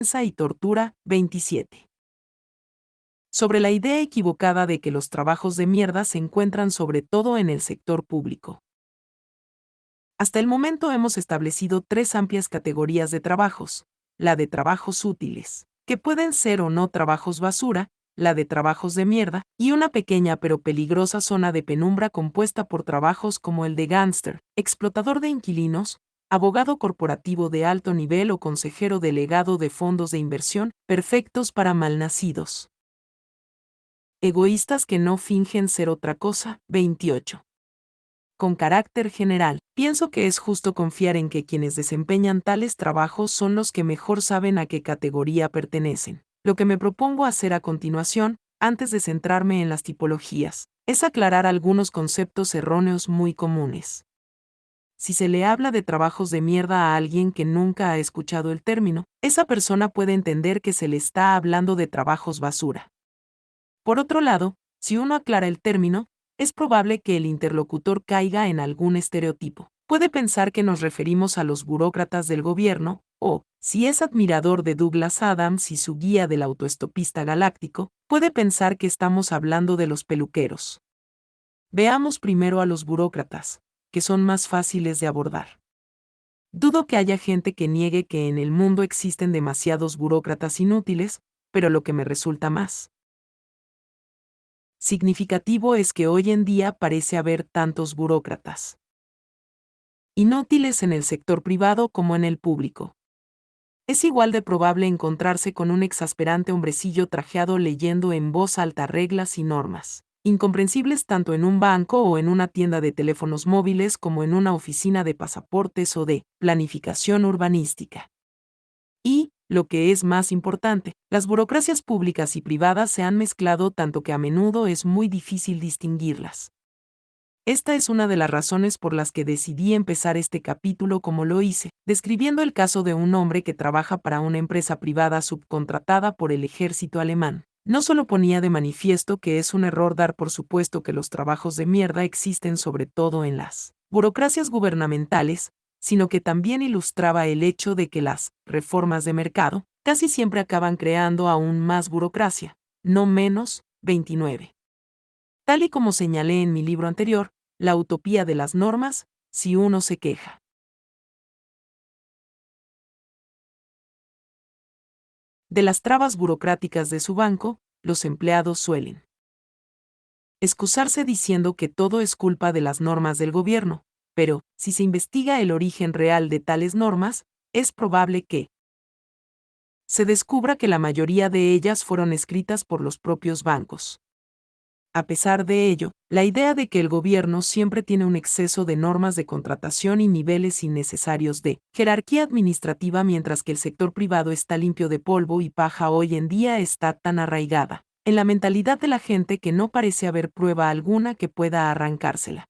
y tortura. 27. Sobre la idea equivocada de que los trabajos de mierda se encuentran sobre todo en el sector público. Hasta el momento hemos establecido tres amplias categorías de trabajos: la de trabajos útiles, que pueden ser o no trabajos basura, la de trabajos de mierda, y una pequeña pero peligrosa zona de penumbra compuesta por trabajos como el de gángster, explotador de inquilinos, abogado corporativo de alto nivel o consejero delegado de fondos de inversión, perfectos para malnacidos. Egoístas que no fingen ser otra cosa. 28. Con carácter general, pienso que es justo confiar en que quienes desempeñan tales trabajos son los que mejor saben a qué categoría pertenecen. Lo que me propongo hacer a continuación, antes de centrarme en las tipologías, es aclarar algunos conceptos erróneos muy comunes. Si se le habla de trabajos de mierda a alguien que nunca ha escuchado el término, esa persona puede entender que se le está hablando de trabajos basura. Por otro lado, si uno aclara el término, es probable que el interlocutor caiga en algún estereotipo. Puede pensar que nos referimos a los burócratas del gobierno, o, si es admirador de Douglas Adams y su guía del autoestopista galáctico, puede pensar que estamos hablando de los peluqueros. Veamos primero a los burócratas, que son más fáciles de abordar. Dudo que haya gente que niegue que en el mundo existen demasiados burócratas inútiles, pero lo que me resulta más significativo es que hoy en día parece haber tantos burócratas inútiles en el sector privado como en el público. Es igual de probable encontrarse con un exasperante hombrecillo trajeado leyendo en voz alta reglas y normas, incomprensibles tanto en un banco o en una tienda de teléfonos móviles como en una oficina de pasaportes o de planificación urbanística. Y, lo que es más importante, las burocracias públicas y privadas se han mezclado tanto que a menudo es muy difícil distinguirlas. Esta es una de las razones por las que decidí empezar este capítulo como lo hice, describiendo el caso de un hombre que trabaja para una empresa privada subcontratada por el ejército alemán. No solo ponía de manifiesto que es un error dar por supuesto que los trabajos de mierda existen sobre todo en las burocracias gubernamentales, sino que también ilustraba el hecho de que las reformas de mercado casi siempre acaban creando aún más burocracia, no menos. 29. Tal y como señalé en mi libro anterior, La utopía de las normas, si uno se queja de las trabas burocráticas de su banco, los empleados suelen excusarse diciendo que todo es culpa de las normas del gobierno, pero, si se investiga el origen real de tales normas, es probable que se descubra que la mayoría de ellas fueron escritas por los propios bancos. A pesar de ello, la idea de que el gobierno siempre tiene un exceso de normas de contratación y niveles innecesarios de jerarquía administrativa mientras que el sector privado está limpio de polvo y paja hoy en día está tan arraigada en la mentalidad de la gente que no parece haber prueba alguna que pueda arrancársela.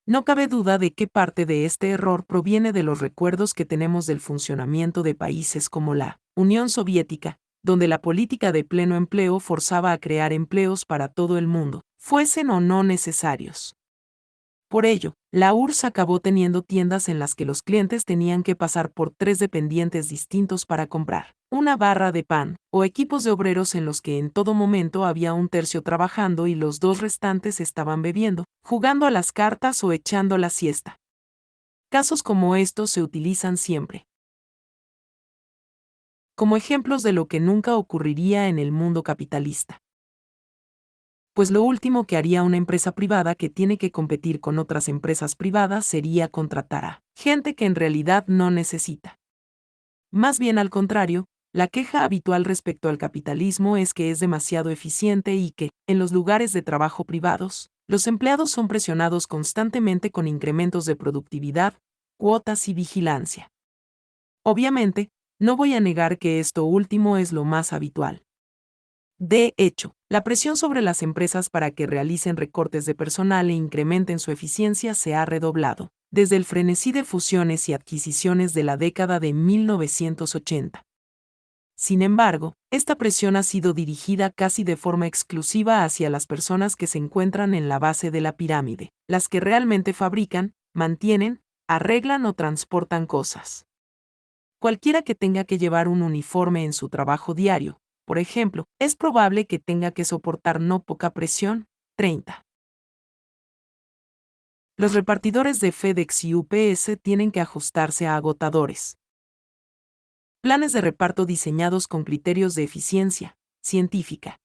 No cabe duda de que parte de este error proviene de los recuerdos que tenemos del funcionamiento de países como la Unión Soviética, donde la política de pleno empleo forzaba a crear empleos para todo el mundo, fuesen o no necesarios. Por ello, la URSS acabó teniendo tiendas en las que los clientes tenían que pasar por 3 dependientes distintos para comprar una barra de pan, o equipos de obreros en los que en todo momento había un tercio trabajando y los 2 restantes estaban bebiendo, jugando a las cartas o echando la siesta. Casos como estos se utilizan siempre como ejemplos de lo que nunca ocurriría en el mundo capitalista. Pues lo último que haría una empresa privada que tiene que competir con otras empresas privadas sería contratar a gente que en realidad no necesita. Más bien al contrario, la queja habitual respecto al capitalismo es que es demasiado eficiente y que, en los lugares de trabajo privados, los empleados son presionados constantemente con incrementos de productividad, cuotas y vigilancia. Obviamente, no voy a negar que esto último es lo más habitual. De hecho, la presión sobre las empresas para que realicen recortes de personal e incrementen su eficiencia se ha redoblado, desde el frenesí de fusiones y adquisiciones de la década de 1980. Sin embargo, esta presión ha sido dirigida casi de forma exclusiva hacia las personas que se encuentran en la base de la pirámide, las que realmente fabrican, mantienen, arreglan o transportan cosas. Cualquiera que tenga que llevar un uniforme en su trabajo diario, por ejemplo, es probable que tenga que soportar no poca presión. 30. Los repartidores de FedEx y UPS tienen que ajustarse a agotadores planes de reparto diseñados con criterios de eficiencia científica.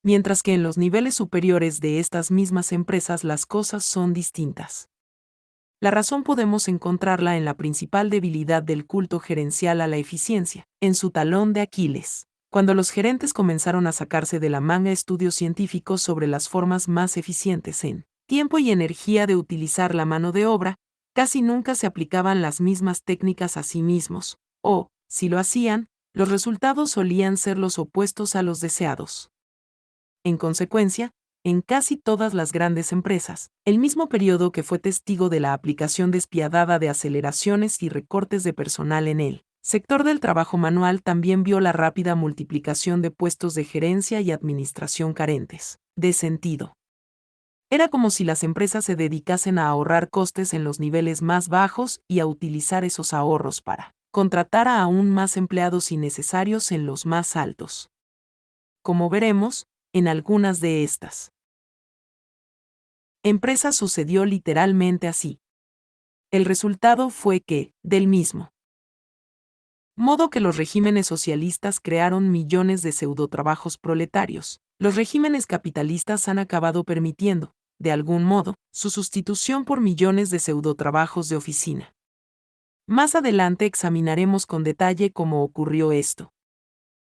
Mientras que en los niveles superiores de estas mismas empresas las cosas son distintas. La razón podemos encontrarla en la principal debilidad del culto gerencial a la eficiencia, en su talón de Aquiles. Cuando los gerentes comenzaron a sacarse de la manga estudios científicos sobre las formas más eficientes en tiempo y energía de utilizar la mano de obra, casi nunca se aplicaban las mismas técnicas a sí mismos, o, si lo hacían, los resultados solían ser los opuestos a los deseados. En consecuencia, en casi todas las grandes empresas, el mismo periodo que fue testigo de la aplicación despiadada de aceleraciones y recortes de personal en el sector del trabajo manual también vio la rápida multiplicación de puestos de gerencia y administración carentes de sentido. Era como si las empresas se dedicasen a ahorrar costes en los niveles más bajos y a utilizar esos ahorros para contratar a aún más empleados innecesarios en los más altos. Como veremos, en algunas de estas empresas sucedió literalmente así. El resultado fue que, del mismo modo que los regímenes socialistas crearon millones de pseudotrabajos proletarios, los regímenes capitalistas han acabado permitiendo, de algún modo, su sustitución por millones de pseudotrabajos de oficina. Más adelante examinaremos con detalle cómo ocurrió esto.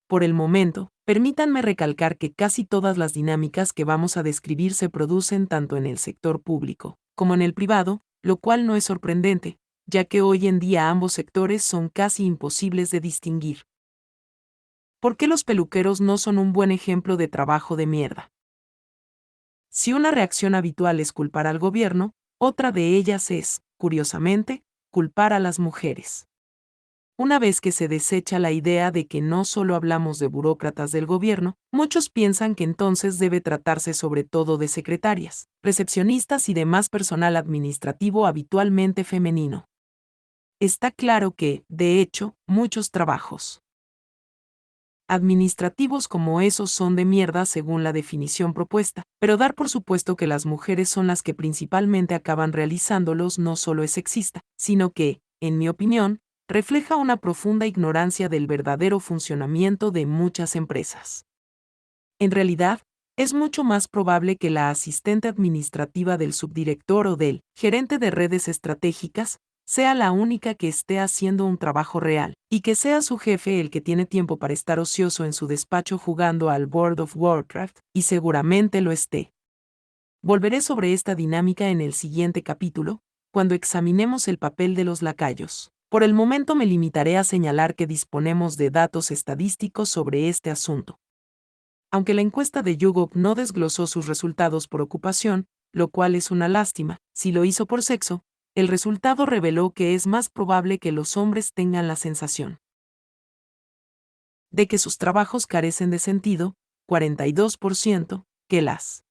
Por el momento, permítanme recalcar que casi todas las dinámicas que vamos a describir se producen tanto en el sector público como en el privado, lo cual no es sorprendente, ya que hoy en día ambos sectores son casi imposibles de distinguir. ¿Por qué los peluqueros no son un buen ejemplo de trabajo de mierda? Si una reacción habitual es culpar al gobierno, otra de ellas es, curiosamente, culpar a las mujeres. Una vez que se desecha la idea de que no solo hablamos de burócratas del gobierno, muchos piensan que entonces debe tratarse sobre todo de secretarias, recepcionistas y demás personal administrativo habitualmente femenino. Está claro que, de hecho, muchos trabajos administrativos como esos son de mierda según la definición propuesta, pero dar por supuesto que las mujeres son las que principalmente acaban realizándolos no solo es sexista, sino que, en mi opinión, refleja una profunda ignorancia del verdadero funcionamiento de muchas empresas. En realidad, es mucho más probable que la asistente administrativa del subdirector o del gerente de redes estratégicas sea la única que esté haciendo un trabajo real, y que sea su jefe el que tiene tiempo para estar ocioso en su despacho jugando al World of Warcraft, y seguramente lo esté. Volveré sobre esta dinámica en el siguiente capítulo, cuando examinemos el papel de los lacayos. Por el momento me limitaré a señalar que disponemos de datos estadísticos sobre este asunto. Aunque la encuesta de YouGov no desglosó sus resultados por ocupación, lo cual es una lástima, si lo hizo por sexo, el resultado reveló que es más probable que los hombres tengan la sensación de que sus trabajos carecen de sentido, 42%, que las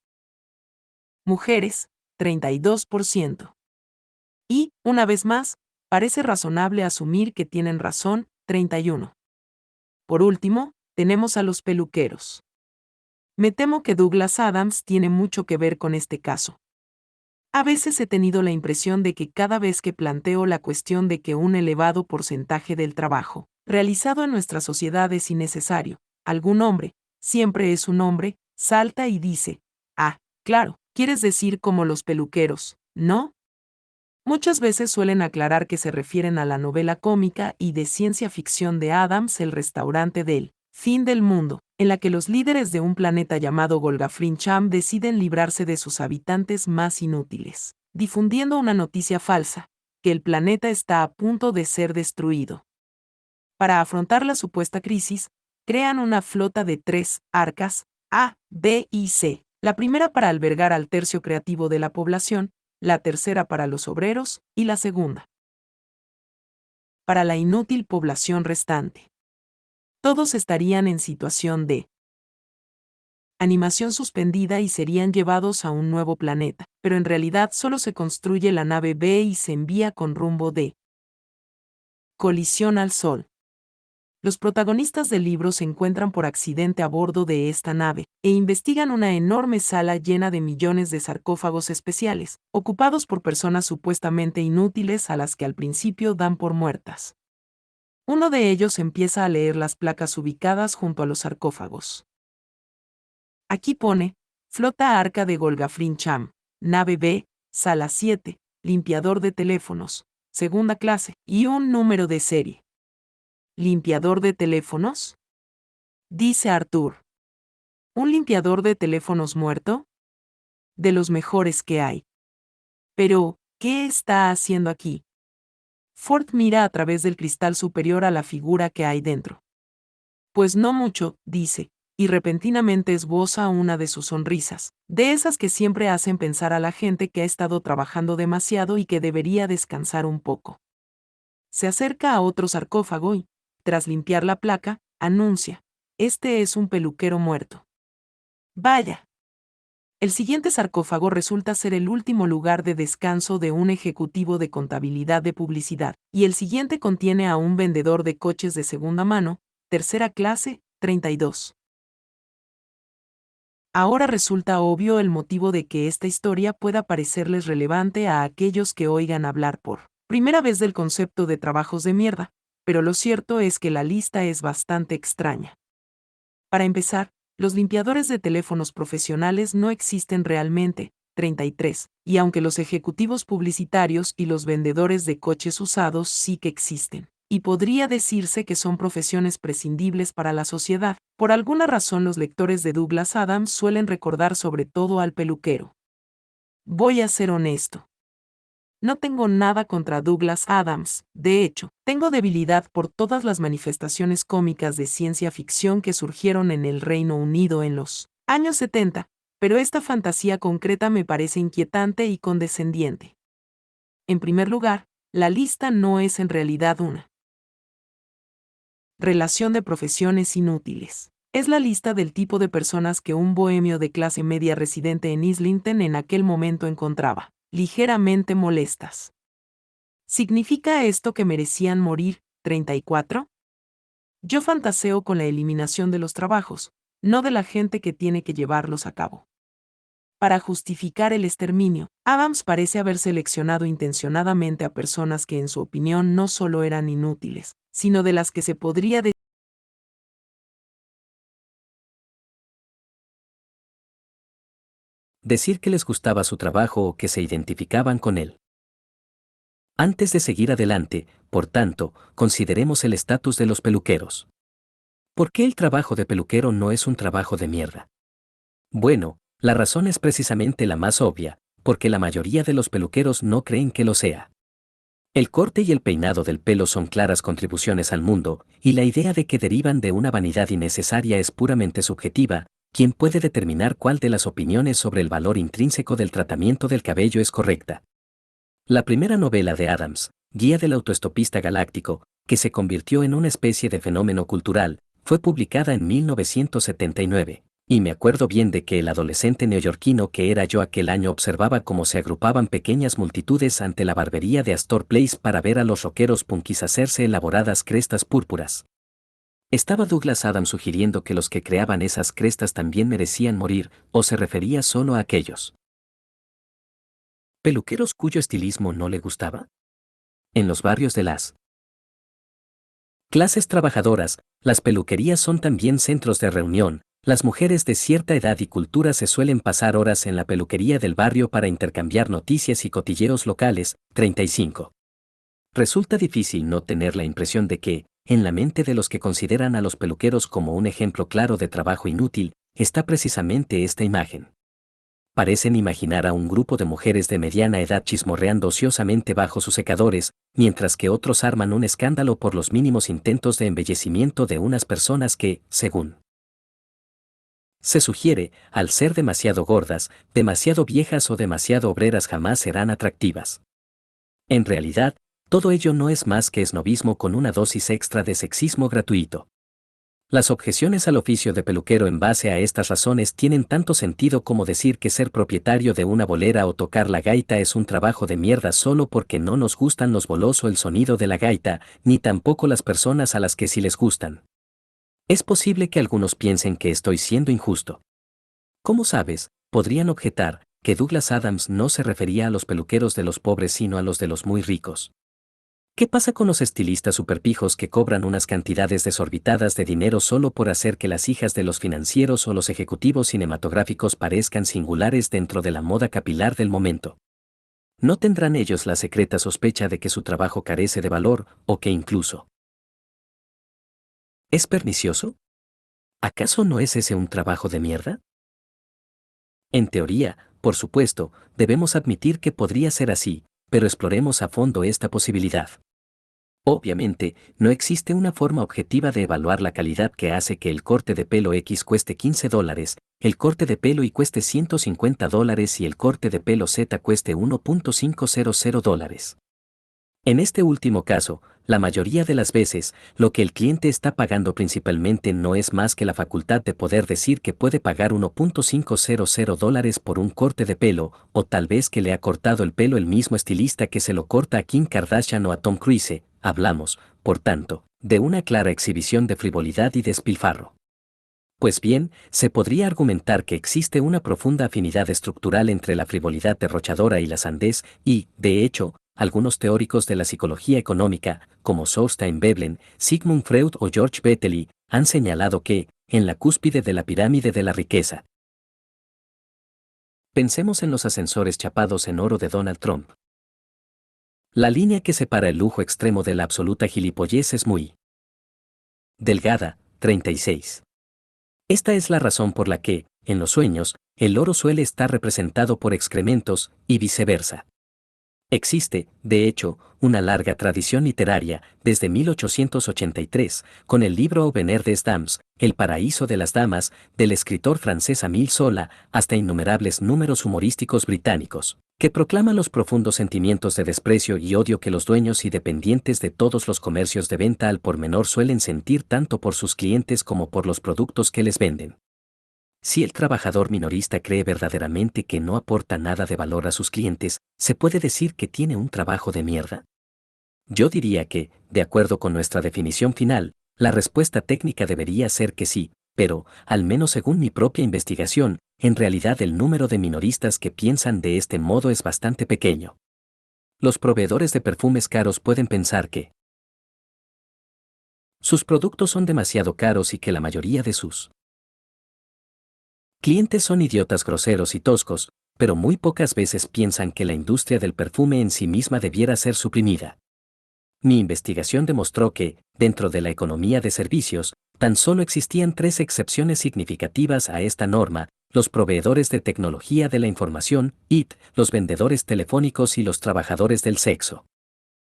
mujeres, 32%. Y, una vez más, parece razonable asumir que tienen razón, 31%. Por último, tenemos a los peluqueros. Me temo que Douglas Adams tiene mucho que ver con este caso. A veces he tenido la impresión de que cada vez que planteo la cuestión de que un elevado porcentaje del trabajo realizado en nuestra sociedad es innecesario, algún hombre, siempre es un hombre, salta y dice, ah, claro, quieres decir como los peluqueros, ¿no? Muchas veces suelen aclarar que se refieren a la novela cómica y de ciencia ficción de Adams, El restaurante del fin del mundo, en la que los líderes de un planeta llamado Golgafrin-Cham deciden librarse de sus habitantes más inútiles, difundiendo una noticia falsa, que el planeta está a punto de ser destruido. Para afrontar la supuesta crisis, crean una flota de 3 arcas, A, B y C, la primera para albergar al tercio creativo de la población, la tercera para los obreros y la segunda para la inútil población restante. Todos estarían en situación de animación suspendida y serían llevados a un nuevo planeta, pero en realidad solo se construye la nave B y se envía con rumbo D. Colisión al Sol. Los protagonistas del libro se encuentran por accidente a bordo de esta nave, e investigan una enorme sala llena de millones de sarcófagos especiales, ocupados por personas supuestamente inútiles a las que al principio dan por muertas. Uno de ellos empieza a leer las placas ubicadas junto a los sarcófagos. Aquí pone, Flota Arca de Golgafrin Cham, nave B, sala 7, limpiador de teléfonos, segunda clase, y un número de serie. ¿Limpiador de teléfonos? Dice Arthur. ¿Un limpiador de teléfonos muerto? De los mejores que hay. Pero, ¿qué está haciendo aquí? Ford mira a través del cristal superior a la figura que hay dentro. Pues no mucho, dice, y repentinamente esboza una de sus sonrisas, de esas que siempre hacen pensar a la gente que ha estado trabajando demasiado y que debería descansar un poco. Se acerca a otro sarcófago y, tras limpiar la placa, anuncia, este es un peluquero muerto. Vaya. El siguiente sarcófago resulta ser el último lugar de descanso de un ejecutivo de contabilidad de publicidad, y el siguiente contiene a un vendedor de coches de segunda mano, tercera clase, 32. Ahora resulta obvio el motivo de que esta historia pueda parecerles relevante a aquellos que oigan hablar por primera vez del concepto de trabajos de mierda, pero lo cierto es que la lista es bastante extraña. Para empezar, los limpiadores de teléfonos profesionales no existen realmente, 33, y aunque los ejecutivos publicitarios y los vendedores de coches usados sí que existen, y podría decirse que son profesiones prescindibles para la sociedad, por alguna razón los lectores de Douglas Adams suelen recordar sobre todo al peluquero. Voy a ser honesto. No tengo nada contra Douglas Adams, de hecho, tengo debilidad por todas las manifestaciones cómicas de ciencia ficción que surgieron en el Reino Unido en los años 70, pero esta fantasía concreta me parece inquietante y condescendiente. En primer lugar, la lista no es en realidad una relación de profesiones inútiles. Es la lista del tipo de personas que un bohemio de clase media residente en Islington en aquel momento encontraba ligeramente molestas. ¿Significa esto que merecían morir, 34? Yo fantaseo con la eliminación de los trabajos, no de la gente que tiene que llevarlos a cabo. Para justificar el exterminio, Adams parece haber seleccionado intencionadamente a personas que en su opinión no solo eran inútiles, sino de las que se podría decir que les gustaba su trabajo o que se identificaban con él. Antes de seguir adelante, por tanto, consideremos el estatus de los peluqueros. ¿Por qué el trabajo de peluquero no es un trabajo de mierda? Bueno, la razón es precisamente la más obvia, porque la mayoría de los peluqueros no creen que lo sea. El corte y el peinado del pelo son claras contribuciones al mundo, y la idea de que derivan de una vanidad innecesaria es puramente subjetiva. ¿Quién puede determinar cuál de las opiniones sobre el valor intrínseco del tratamiento del cabello es correcta? La primera novela de Adams, Guía del autoestopista galáctico, que se convirtió en una especie de fenómeno cultural, fue publicada en 1979, y me acuerdo bien de que el adolescente neoyorquino que era yo aquel año observaba cómo se agrupaban pequeñas multitudes ante la barbería de Astor Place para ver a los rockeros punkis hacerse elaboradas crestas púrpuras. ¿Estaba Douglas Adams sugiriendo que los que creaban esas crestas también merecían morir, o se refería solo a aquellos peluqueros cuyo estilismo no le gustaba? En los barrios de las clases trabajadoras, las peluquerías son también centros de reunión. Las mujeres de cierta edad y cultura se suelen pasar horas en la peluquería del barrio para intercambiar noticias y cotilleos locales. 35. Resulta difícil no tener la impresión de que, en la mente de los que consideran a los peluqueros como un ejemplo claro de trabajo inútil, está precisamente esta imagen. Parecen imaginar a un grupo de mujeres de mediana edad chismorreando ociosamente bajo sus secadores, mientras que otros arman un escándalo por los mínimos intentos de embellecimiento de unas personas que, según se sugiere, al ser demasiado gordas, demasiado viejas o demasiado obreras jamás serán atractivas. En realidad, todo ello no es más que esnobismo con una dosis extra de sexismo gratuito. Las objeciones al oficio de peluquero en base a estas razones tienen tanto sentido como decir que ser propietario de una bolera o tocar la gaita es un trabajo de mierda solo porque no nos gustan los bolos o el sonido de la gaita, ni tampoco las personas a las que sí les gustan. Es posible que algunos piensen que estoy siendo injusto. ¿Cómo sabes? Podrían objetar que Douglas Adams no se refería a los peluqueros de los pobres sino a los de los muy ricos. ¿Qué pasa con los estilistas superpijos que cobran unas cantidades desorbitadas de dinero solo por hacer que las hijas de los financieros o los ejecutivos cinematográficos parezcan singulares dentro de la moda capilar del momento? ¿No tendrán ellos la secreta sospecha de que su trabajo carece de valor o que incluso es pernicioso? ¿Acaso no es ese un trabajo de mierda? En teoría, por supuesto, debemos admitir que podría ser así, pero exploremos a fondo esta posibilidad. Obviamente, no existe una forma objetiva de evaluar la calidad que hace que el corte de pelo X cueste $15, el corte de pelo Y cueste $150 y el corte de pelo Z cueste $1.500. En este último caso, la mayoría de las veces, lo que el cliente está pagando principalmente no es más que la facultad de poder decir que puede pagar $1.500 por un corte de pelo, o tal vez que le ha cortado el pelo el mismo estilista que se lo corta a Kim Kardashian o a Tom Cruise. Hablamos, por tanto, de una clara exhibición de frivolidad y despilfarro. Pues bien, se podría argumentar que existe una profunda afinidad estructural entre la frivolidad derrochadora y la sandez, y, de hecho, algunos teóricos de la psicología económica, como Thorstein Veblen, Sigmund Freud o George Berkeley, han señalado que, en la cúspide de la pirámide de la riqueza. Pensemos en los ascensores chapados en oro de Donald Trump. La línea que separa el lujo extremo de la absoluta gilipollez es muy delgada, 36. Esta es la razón por la que, en los sueños, el oro suele estar representado por excrementos, y viceversa. Existe, de hecho, una larga tradición literaria, desde 1883, con el libro Avenir des Dames, El paraíso de las damas, del escritor francés Émile Zola, hasta innumerables números humorísticos británicos, que proclama los profundos sentimientos de desprecio y odio que los dueños y dependientes de todos los comercios de venta al por menor suelen sentir tanto por sus clientes como por los productos que les venden. Si el trabajador minorista cree verdaderamente que no aporta nada de valor a sus clientes, ¿se puede decir que tiene un trabajo de mierda? Yo diría que, de acuerdo con nuestra definición final, la respuesta técnica debería ser que sí, pero, al menos según mi propia investigación, en realidad el número de minoristas que piensan de este modo es bastante pequeño. Los proveedores de perfumes caros pueden pensar que sus productos son demasiado caros y que la mayoría de sus clientes son idiotas groseros y toscos, pero muy pocas veces piensan que la industria del perfume en sí misma debiera ser suprimida. Mi investigación demostró que, dentro de la economía de servicios, tan solo existían 3 excepciones significativas a esta norma: los proveedores de tecnología de la información, IT, los vendedores telefónicos y los trabajadores del sexo.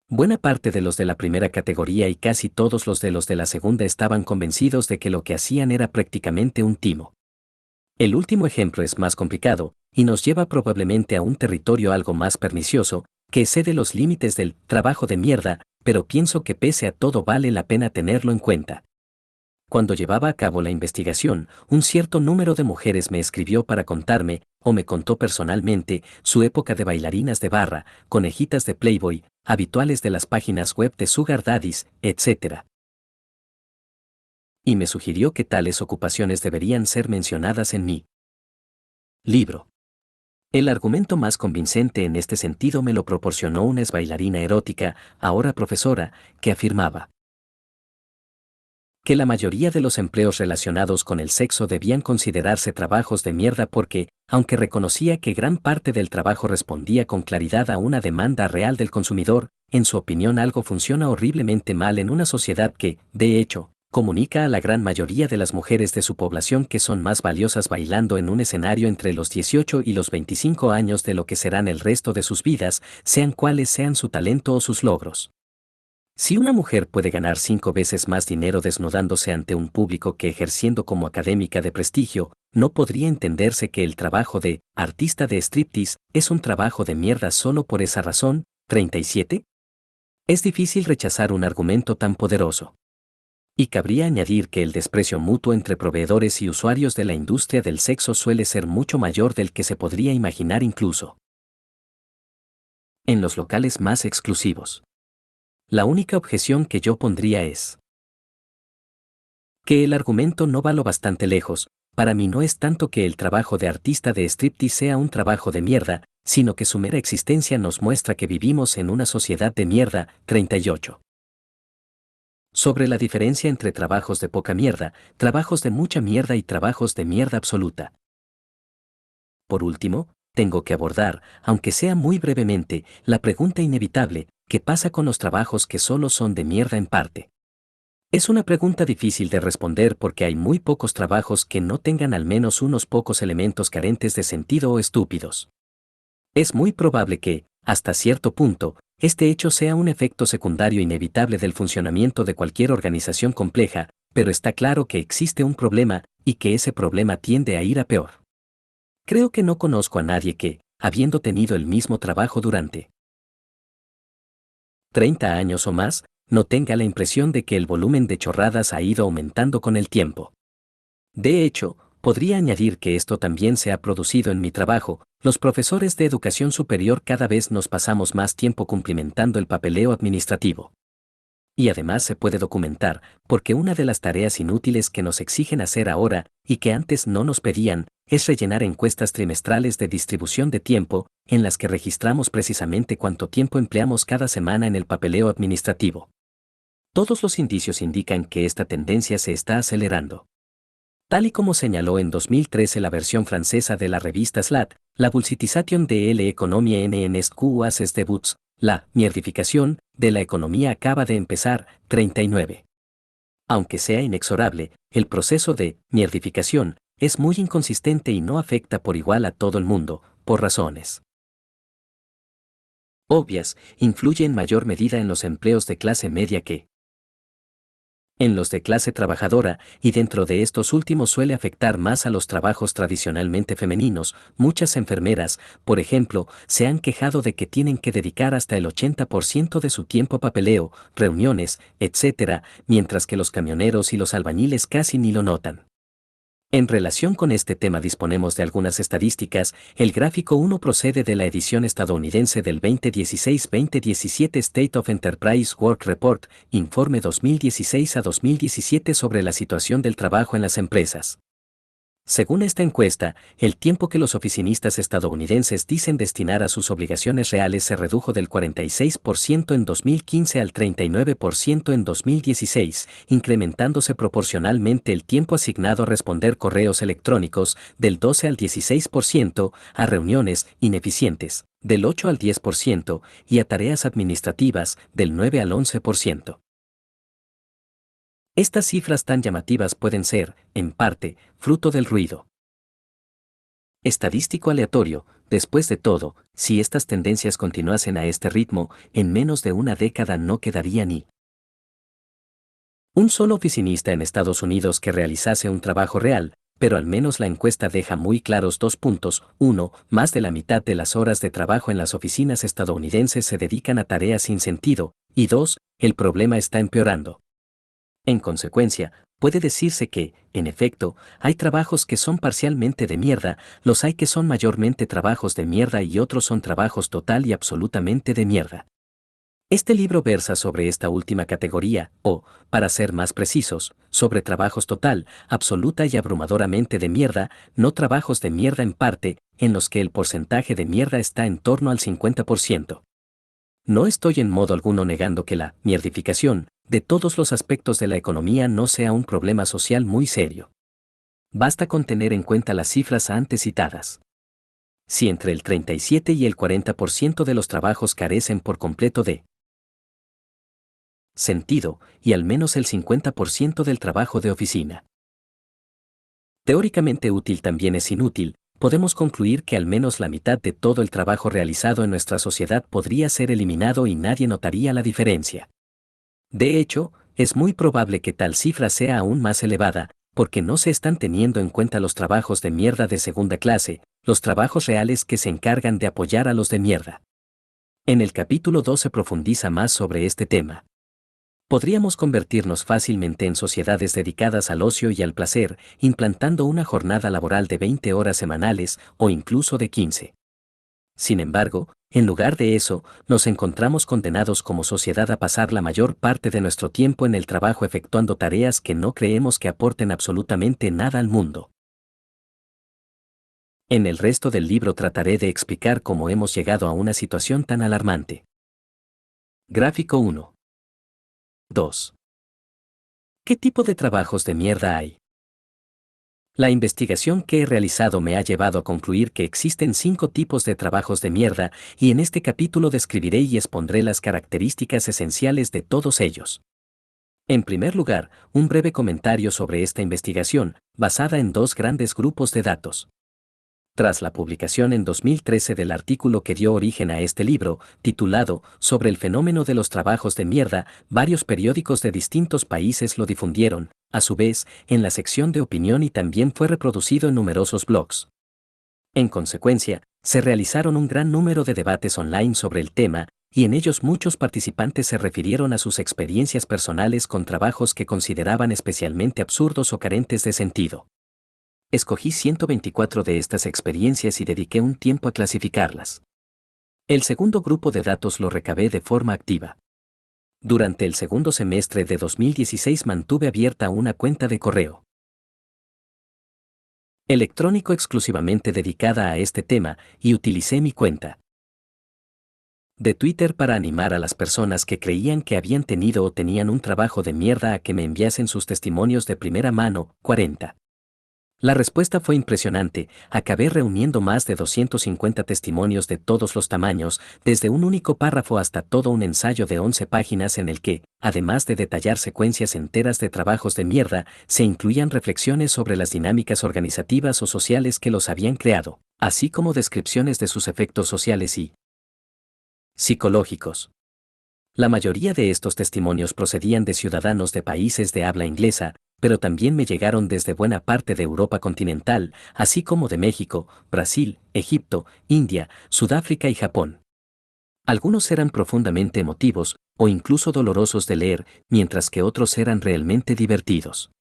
Buena parte de los de la primera categoría y casi todos los de la segunda estaban convencidos de que lo que hacían era prácticamente un timo. El último ejemplo es más complicado, y nos lleva probablemente a un territorio algo más pernicioso, que excede los límites del trabajo de mierda, pero pienso que pese a todo vale la pena tenerlo en cuenta. Cuando llevaba a cabo la investigación, un cierto número de mujeres me escribió para contarme, o me contó personalmente, su época de bailarinas de barra, conejitas de Playboy, habituales de las páginas web de Sugar Daddies, etc. Y me sugirió que tales ocupaciones deberían ser mencionadas en mi libro. El argumento más convincente en este sentido me lo proporcionó una ex bailarina erótica, ahora profesora, que afirmaba que la mayoría de los empleos relacionados con el sexo debían considerarse trabajos de mierda porque, aunque reconocía que gran parte del trabajo respondía con claridad a una demanda real del consumidor, en su opinión algo funciona horriblemente mal en una sociedad que, de hecho, comunica a la gran mayoría de las mujeres de su población que son más valiosas bailando en un escenario entre los 18 y los 25 años de lo que serán el resto de sus vidas, sean cuales sean su talento o sus logros. Si una mujer puede ganar 5 veces más dinero desnudándose ante un público que ejerciendo como académica de prestigio, ¿no podría entenderse que el trabajo de artista de striptease es un trabajo de mierda solo por esa razón? 37. Es difícil rechazar un argumento tan poderoso. Y cabría añadir que el desprecio mutuo entre proveedores y usuarios de la industria del sexo suele ser mucho mayor del que se podría imaginar incluso en los locales más exclusivos. La única objeción que yo pondría es que el argumento no va lo bastante lejos. Para mí no es tanto que el trabajo de artista de striptease sea un trabajo de mierda, sino que su mera existencia nos muestra que vivimos en una sociedad de mierda. 38. Sobre la diferencia entre trabajos de poca mierda, trabajos de mucha mierda y trabajos de mierda absoluta. Por último, tengo que abordar, aunque sea muy brevemente, la pregunta inevitable: ¿qué pasa con los trabajos que solo son de mierda en parte? Es una pregunta difícil de responder porque hay muy pocos trabajos que no tengan al menos unos pocos elementos carentes de sentido o estúpidos. Es muy probable que, hasta cierto punto, este hecho sea un efecto secundario inevitable del funcionamiento de cualquier organización compleja, pero está claro que existe un problema, y que ese problema tiende a ir a peor. Creo que no conozco a nadie que, habiendo tenido el mismo trabajo durante 30 años o más, no tenga la impresión de que el volumen de chorradas ha ido aumentando con el tiempo. De hecho, podría añadir que esto también se ha producido en mi trabajo. Los profesores de educación superior cada vez nos pasamos más tiempo cumplimentando el papeleo administrativo. Y además se puede documentar, porque una de las tareas inútiles que nos exigen hacer ahora, y que antes no nos pedían, es rellenar encuestas trimestrales de distribución de tiempo, en las que registramos precisamente cuánto tiempo empleamos cada semana en el papeleo administrativo. Todos los indicios indican que esta tendencia se está acelerando. Tal y como señaló en 2013 la versión francesa de la revista SLAT, la bullshitization de l'economie en SQ haces debuts, la mierdificación de la economía acaba de empezar. 39. Aunque sea inexorable, el proceso de mierdificación es muy inconsistente y no afecta por igual a todo el mundo, por razones obvias. Influye en mayor medida en los empleos de clase media que en los de clase trabajadora, y dentro de estos últimos suele afectar más a los trabajos tradicionalmente femeninos. Muchas enfermeras, por ejemplo, se han quejado de que tienen que dedicar hasta el 80% de su tiempo a papeleo, reuniones, etc., mientras que los camioneros y los albañiles casi ni lo notan. En relación con este tema disponemos de algunas estadísticas. El gráfico 1 procede de la edición estadounidense del 2016-2017 State of Enterprise Work Report, informe 2016 a 2017 sobre la situación del trabajo en las empresas. Según esta encuesta, el tiempo que los oficinistas estadounidenses dicen destinar a sus obligaciones reales se redujo del 46% en 2015 al 39% en 2016, incrementándose proporcionalmente el tiempo asignado a responder correos electrónicos, del 12 al 16%, a reuniones ineficientes, del 8 al 10%, y a tareas administrativas, del 9 al 11%. Estas cifras tan llamativas pueden ser, en parte, fruto del ruido estadístico aleatorio. Después de todo, si estas tendencias continuasen a este ritmo, en menos de una década no quedaría ni un solo oficinista en Estados Unidos que realizase un trabajo real, pero al menos la encuesta deja muy claros 2 puntos. 1. Más de la mitad de las horas de trabajo en las oficinas estadounidenses se dedican a tareas sin sentido, y 2. El problema está empeorando. En consecuencia, puede decirse que, en efecto, hay trabajos que son parcialmente de mierda, los hay que son mayormente trabajos de mierda y otros son trabajos total y absolutamente de mierda. Este libro versa sobre esta última categoría, o, para ser más precisos, sobre trabajos total, absoluta y abrumadoramente de mierda, no trabajos de mierda en parte, en los que el porcentaje de mierda está en torno al 50%. No estoy en modo alguno negando que la mierdificación, de todos los aspectos de la economía, no sea un problema social muy serio. Basta con tener en cuenta las cifras antes citadas. Si entre el 37 y el 40% de los trabajos carecen por completo de sentido, y al menos el 50% del trabajo de oficina teóricamente útil también es inútil, podemos concluir que al menos la mitad de todo el trabajo realizado en nuestra sociedad podría ser eliminado y nadie notaría la diferencia. De hecho, es muy probable que tal cifra sea aún más elevada, porque no se están teniendo en cuenta los trabajos de mierda de segunda clase, los trabajos reales que se encargan de apoyar a los de mierda. En el capítulo 2 se profundiza más sobre este tema. Podríamos convertirnos fácilmente en sociedades dedicadas al ocio y al placer, implantando una jornada laboral de 20 horas semanales o incluso de 15. Sin embargo, en lugar de eso, nos encontramos condenados como sociedad a pasar la mayor parte de nuestro tiempo en el trabajo efectuando tareas que no creemos que aporten absolutamente nada al mundo. En el resto del libro trataré de explicar cómo hemos llegado a una situación tan alarmante. Gráfico 1. 2. ¿Qué tipo de trabajos de mierda hay? La investigación que he realizado me ha llevado a concluir que existen 5 tipos de trabajos de mierda, y en este capítulo describiré y expondré las características esenciales de todos ellos. En primer lugar, un breve comentario sobre esta investigación, basada en 2 grandes grupos de datos. Tras la publicación en 2013 del artículo que dio origen a este libro, titulado Sobre el fenómeno de los trabajos de mierda, varios periódicos de distintos países lo difundieron, a su vez, en la sección de opinión y también fue reproducido en numerosos blogs. En consecuencia, se realizaron un gran número de debates online sobre el tema, y en ellos muchos participantes se refirieron a sus experiencias personales con trabajos que consideraban especialmente absurdos o carentes de sentido. Escogí 124 de estas experiencias y dediqué un tiempo a clasificarlas. El segundo grupo de datos lo recabé de forma activa. Durante el segundo semestre de 2016 mantuve abierta una cuenta de correo electrónico exclusivamente dedicada a este tema y utilicé mi cuenta de Twitter para animar a las personas que creían que habían tenido o tenían un trabajo de mierda a que me enviasen sus testimonios de primera mano, 40. La respuesta fue impresionante, acabé reuniendo más de 250 testimonios de todos los tamaños, desde un único párrafo hasta todo un ensayo de 11 páginas en el que, además de detallar secuencias enteras de trabajos de mierda, se incluían reflexiones sobre las dinámicas organizativas o sociales que los habían creado, así como descripciones de sus efectos sociales y psicológicos. La mayoría de estos testimonios procedían de ciudadanos de países de habla inglesa, pero también me llegaron desde buena parte de Europa continental, así como de México, Brasil, Egipto, India, Sudáfrica y Japón. Algunos eran profundamente emotivos, o incluso dolorosos de leer, mientras que otros eran realmente divertidos.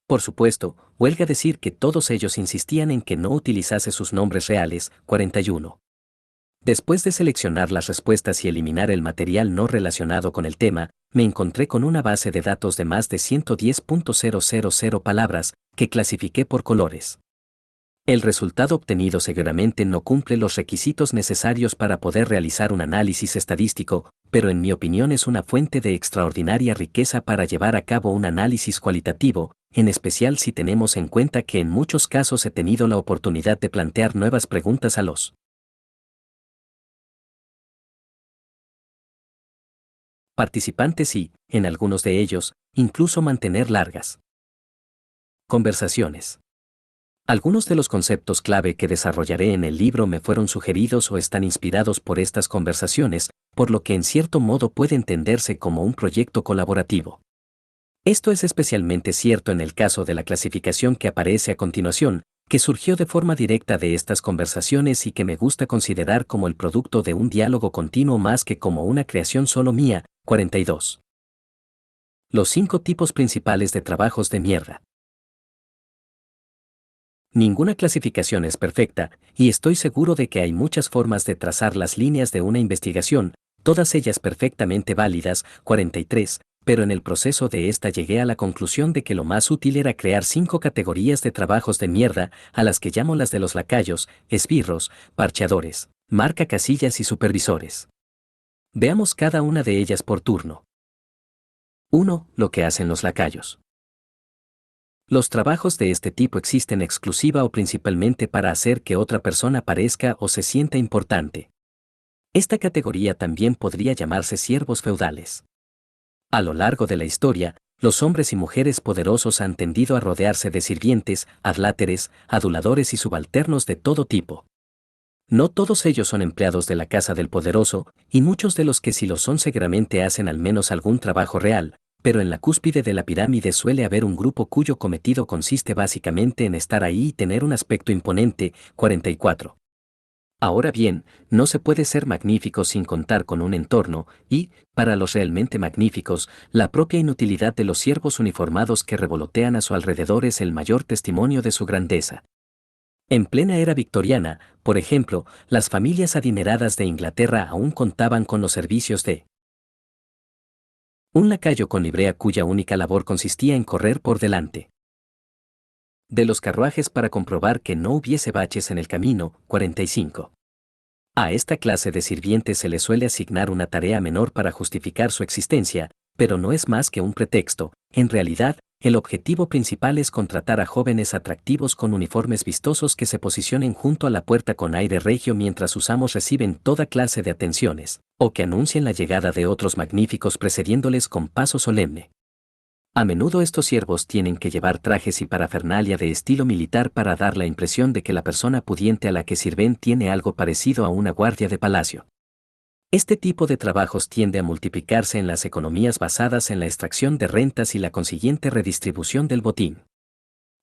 Por supuesto, huelga decir que todos ellos insistían en que no utilizase sus nombres reales, 41. Después de seleccionar las respuestas y eliminar el material no relacionado con el tema, me encontré con una base de datos de más de 110.000 palabras, que clasifiqué por colores. El resultado obtenido seguramente no cumple los requisitos necesarios para poder realizar un análisis estadístico, pero en mi opinión es una fuente de extraordinaria riqueza para llevar a cabo un análisis cualitativo, en especial si tenemos en cuenta que en muchos casos he tenido la oportunidad de plantear nuevas preguntas a los participantes y, en algunos de ellos, incluso mantener largas conversaciones. Algunos de los conceptos clave que desarrollaré en el libro me fueron sugeridos o están inspirados por estas conversaciones, por lo que en cierto modo puede entenderse como un proyecto colaborativo. Esto es especialmente cierto en el caso de la clasificación que aparece a continuación, que surgió de forma directa de estas conversaciones y que me gusta considerar como el producto de un diálogo continuo más que como una creación solo mía, 42. Los 5 tipos principales de trabajos de mierda. Ninguna clasificación es perfecta, y estoy seguro de que hay muchas formas de trazar las líneas de una investigación, todas ellas perfectamente válidas, 43, pero en el proceso de esta llegué a la conclusión de que lo más útil era crear 5 categorías de trabajos de mierda, a las que llamo las de los lacayos, esbirros, parcheadores, marca casillas y supervisores. Veamos cada una de ellas por turno. 1. Lo que hacen los lacayos. Los trabajos de este tipo existen exclusiva o principalmente para hacer que otra persona parezca o se sienta importante. Esta categoría también podría llamarse siervos feudales. A lo largo de la historia, los hombres y mujeres poderosos han tendido a rodearse de sirvientes, adláteres, aduladores y subalternos de todo tipo. No todos ellos son empleados de la casa del poderoso, y muchos de los que sí lo son seguramente hacen al menos algún trabajo real, pero en la cúspide de la pirámide suele haber un grupo cuyo cometido consiste básicamente en estar ahí y tener un aspecto imponente, 44. Ahora bien, no se puede ser magnífico sin contar con un entorno, y, para los realmente magníficos, la propia inutilidad de los siervos uniformados que revolotean a su alrededor es el mayor testimonio de su grandeza. En plena era victoriana, por ejemplo, las familias adineradas de Inglaterra aún contaban con los servicios de un lacayo con librea cuya única labor consistía en correr por delante de los carruajes para comprobar que no hubiese baches en el camino. 45. A esta clase de sirvientes se le suele asignar una tarea menor para justificar su existencia, pero no es más que un pretexto. En realidad, el objetivo principal es contratar a jóvenes atractivos con uniformes vistosos que se posicionen junto a la puerta con aire regio mientras sus amos reciben toda clase de atenciones, o que anuncien la llegada de otros magníficos precediéndoles con paso solemne. A menudo estos siervos tienen que llevar trajes y parafernalia de estilo militar para dar la impresión de que la persona pudiente a la que sirven tiene algo parecido a una guardia de palacio. Este tipo de trabajos tiende a multiplicarse en las economías basadas en la extracción de rentas y la consiguiente redistribución del botín.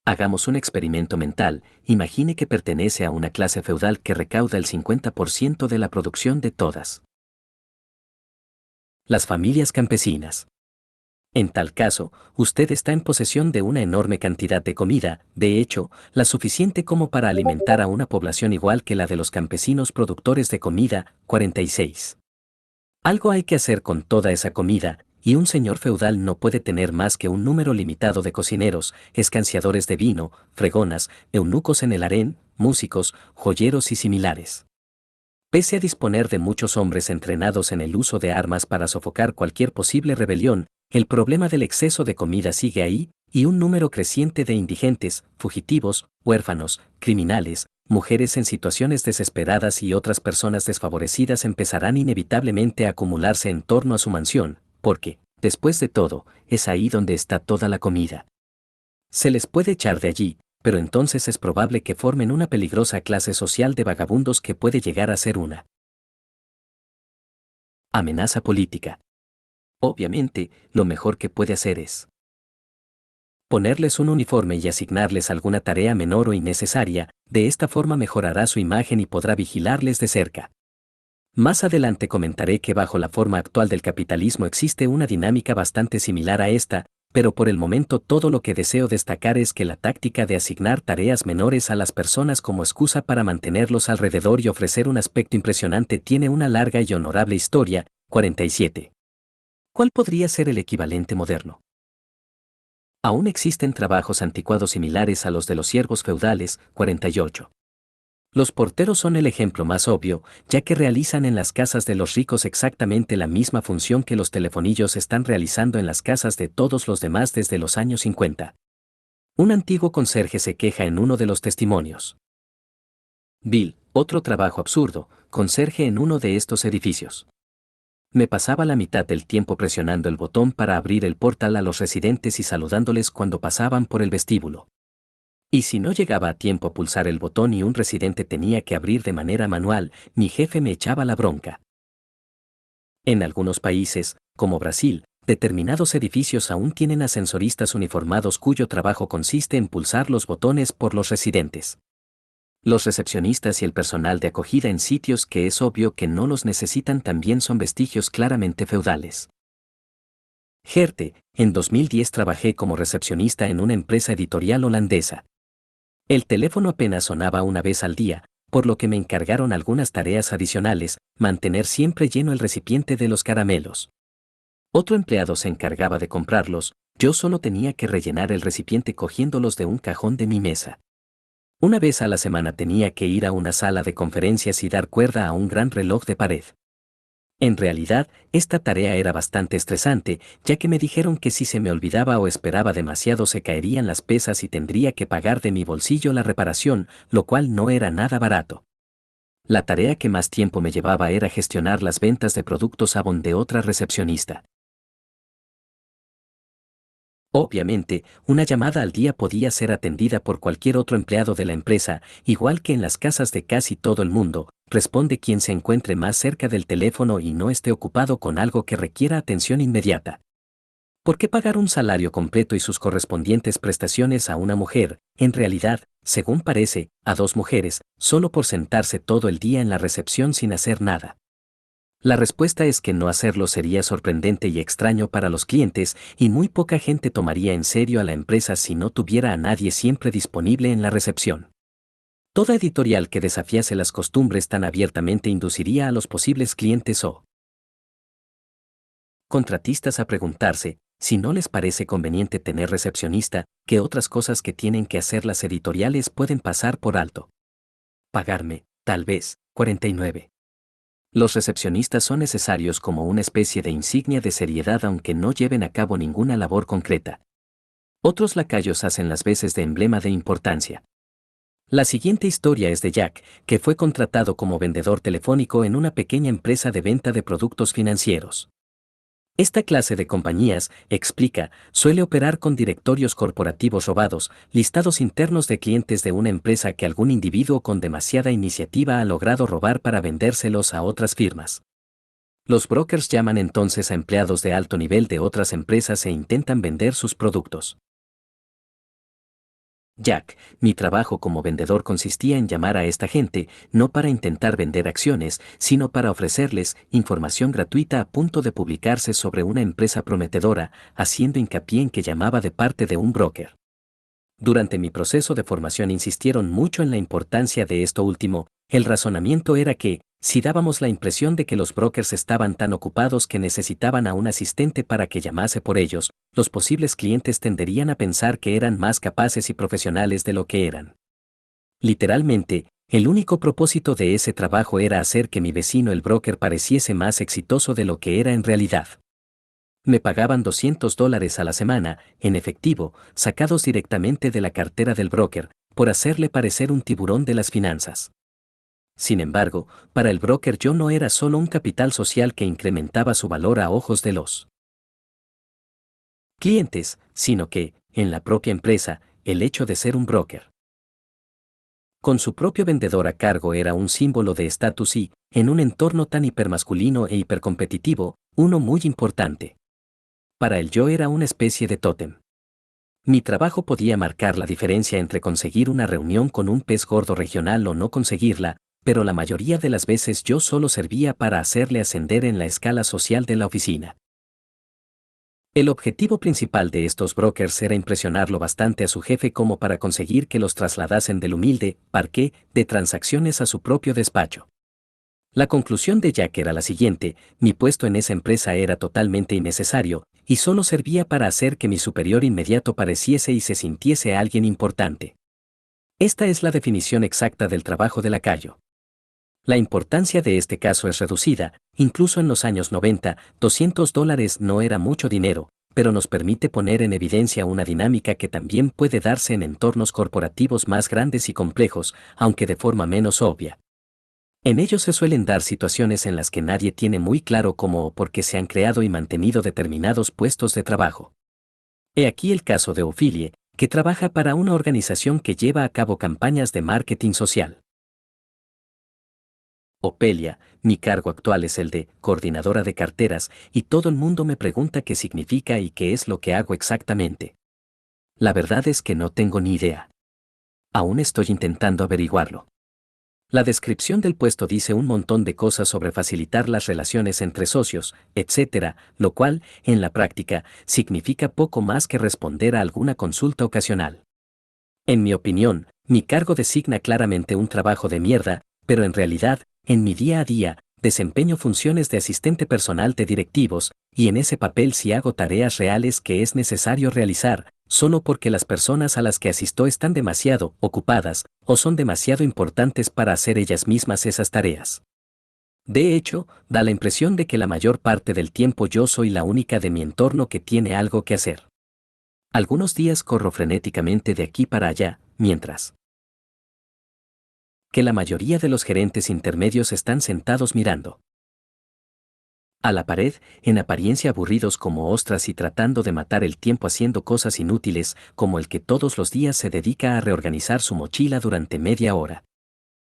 Hagamos un experimento mental, imagine que pertenece a una clase feudal que recauda el 50% de la producción de todas las familias campesinas. En tal caso, usted está en posesión de una enorme cantidad de comida, de hecho, la suficiente como para alimentar a una población igual que la de los campesinos productores de comida. 46. Algo hay que hacer con toda esa comida, y un señor feudal no puede tener más que un número limitado de cocineros, escanciadores de vino, fregonas, eunucos en el harén, músicos, joyeros y similares. Pese a disponer de muchos hombres entrenados en el uso de armas para sofocar cualquier posible rebelión, el problema del exceso de comida sigue ahí, y un número creciente de indigentes, fugitivos, huérfanos, criminales, mujeres en situaciones desesperadas y otras personas desfavorecidas empezarán inevitablemente a acumularse en torno a su mansión, porque, después de todo, es ahí donde está toda la comida. Se les puede echar de allí, pero entonces es probable que formen una peligrosa clase social de vagabundos que puede llegar a ser una amenaza política. Obviamente, lo mejor que puede hacer es ponerles un uniforme y asignarles alguna tarea menor o innecesaria, de esta forma mejorará su imagen y podrá vigilarles de cerca. Más adelante comentaré que bajo la forma actual del capitalismo existe una dinámica bastante similar a esta, pero por el momento todo lo que deseo destacar es que la táctica de asignar tareas menores a las personas como excusa para mantenerlos alrededor y ofrecer un aspecto impresionante tiene una larga y honorable historia. 47. ¿Cuál podría ser el equivalente moderno? Aún existen trabajos anticuados similares a los de los siervos feudales. 48. Los porteros son el ejemplo más obvio, ya que realizan en las casas de los ricos exactamente la misma función que los telefonillos están realizando en las casas de todos los demás desde los años 50. Un antiguo conserje se queja en uno de los testimonios. Bill, otro trabajo absurdo, conserje en uno de estos edificios. Me pasaba la mitad del tiempo presionando el botón para abrir el portal a los residentes y saludándoles cuando pasaban por el vestíbulo. Y si no llegaba a tiempo a pulsar el botón y un residente tenía que abrir de manera manual, mi jefe me echaba la bronca. En algunos países, como Brasil, determinados edificios aún tienen ascensoristas uniformados cuyo trabajo consiste en pulsar los botones por los residentes. Los recepcionistas y el personal de acogida en sitios que es obvio que no los necesitan también son vestigios claramente feudales. Gerte, en 2010 trabajé como recepcionista en una empresa editorial holandesa. El teléfono apenas sonaba una vez al día, por lo que me encargaron algunas tareas adicionales, mantener siempre lleno el recipiente de los caramelos. Otro empleado se encargaba de comprarlos, yo solo tenía que rellenar el recipiente cogiéndolos de un cajón de mi mesa. Una vez a la semana tenía que ir a una sala de conferencias y dar cuerda a un gran reloj de pared. En realidad, esta tarea era bastante estresante, ya que me dijeron que si se me olvidaba o esperaba demasiado se caerían las pesas y tendría que pagar de mi bolsillo la reparación, lo cual no era nada barato. La tarea que más tiempo me llevaba era gestionar las ventas de productos Avon de otra recepcionista. Obviamente, una llamada al día podía ser atendida por cualquier otro empleado de la empresa, igual que en las casas de casi todo el mundo, responde quien se encuentre más cerca del teléfono y no esté ocupado con algo que requiera atención inmediata. ¿Por qué pagar un salario completo y sus correspondientes prestaciones a una mujer, en realidad, según parece, a dos mujeres, solo por sentarse todo el día en la recepción sin hacer nada. La respuesta es que no hacerlo sería sorprendente y extraño para los clientes, y muy poca gente tomaría en serio a la empresa si no tuviera a nadie siempre disponible en la recepción. Toda editorial que desafiase las costumbres tan abiertamente induciría a los posibles clientes o contratistas a preguntarse, si no les parece conveniente tener recepcionista, qué otras cosas que tienen que hacer las editoriales pueden pasar por alto. Pagarme, tal vez, 49. Los recepcionistas son necesarios como una especie de insignia de seriedad aunque no lleven a cabo ninguna labor concreta. Otros lacayos hacen las veces de emblema de importancia. La siguiente historia es de Jack, que fue contratado como vendedor telefónico en una pequeña empresa de venta de productos financieros. Esta clase de compañías, explica, suele operar con directorios corporativos robados, listados internos de clientes de una empresa que algún individuo con demasiada iniciativa ha logrado robar para vendérselos a otras firmas. Los brokers llaman entonces a empleados de alto nivel de otras empresas e intentan vender sus productos. Jack, mi trabajo como vendedor consistía en llamar a esta gente, no para intentar vender acciones, sino para ofrecerles información gratuita a punto de publicarse sobre una empresa prometedora, haciendo hincapié en que llamaba de parte de un broker. Durante mi proceso de formación insistieron mucho en la importancia de esto último. El razonamiento era que, si dábamos la impresión de que los brokers estaban tan ocupados que necesitaban a un asistente para que llamase por ellos, los posibles clientes tenderían a pensar que eran más capaces y profesionales de lo que eran. Literalmente, el único propósito de ese trabajo era hacer que mi vecino el broker pareciese más exitoso de lo que era en realidad. Me pagaban $200 a la semana, en efectivo, sacados directamente de la cartera del broker, por hacerle parecer un tiburón de las finanzas. Sin embargo, para el broker yo no era solo un capital social que incrementaba su valor a ojos de los clientes, sino que, en la propia empresa, el hecho de ser un broker con su propio vendedor a cargo era un símbolo de estatus y, en un entorno tan hipermasculino e hipercompetitivo, uno muy importante. Para él yo era una especie de tótem. Mi trabajo podía marcar la diferencia entre conseguir una reunión con un pez gordo regional o no conseguirla, pero la mayoría de las veces yo solo servía para hacerle ascender en la escala social de la oficina. El objetivo principal de estos brokers era impresionarlo bastante a su jefe como para conseguir que los trasladasen del humilde parqué de transacciones a su propio despacho. La conclusión de Jack era la siguiente: mi puesto en esa empresa era totalmente innecesario, y solo servía para hacer que mi superior inmediato pareciese y se sintiese alguien importante. Esta es la definición exacta del trabajo de lacayo. La importancia de este caso es reducida, incluso en los años 90, $200 no era mucho dinero, pero nos permite poner en evidencia una dinámica que también puede darse en entornos corporativos más grandes y complejos, aunque de forma menos obvia. En ellos se suelen dar situaciones en las que nadie tiene muy claro cómo o por qué se han creado y mantenido determinados puestos de trabajo. He aquí el caso de Ophelia, que trabaja para una organización que lleva a cabo campañas de marketing social. Ophelia, mi cargo actual es el de coordinadora de carteras y todo el mundo me pregunta qué significa y qué es lo que hago exactamente. La verdad es que no tengo ni idea. Aún estoy intentando averiguarlo. La descripción del puesto dice un montón de cosas sobre facilitar las relaciones entre socios, etc., lo cual, en la práctica, significa poco más que responder a alguna consulta ocasional. En mi opinión, mi cargo designa claramente un trabajo de mierda, pero en realidad, en mi día a día, desempeño funciones de asistente personal de directivos, y en ese papel sí hago tareas reales que es necesario realizar, solo porque las personas a las que asisto están demasiado ocupadas, o son demasiado importantes para hacer ellas mismas esas tareas. De hecho, da la impresión de que la mayor parte del tiempo yo soy la única de mi entorno que tiene algo que hacer. Algunos días corro frenéticamente de aquí para allá, mientras que la mayoría de los gerentes intermedios están sentados mirando a la pared, en apariencia aburridos como ostras y tratando de matar el tiempo haciendo cosas inútiles, como el que todos los días se dedica a reorganizar su mochila durante media hora.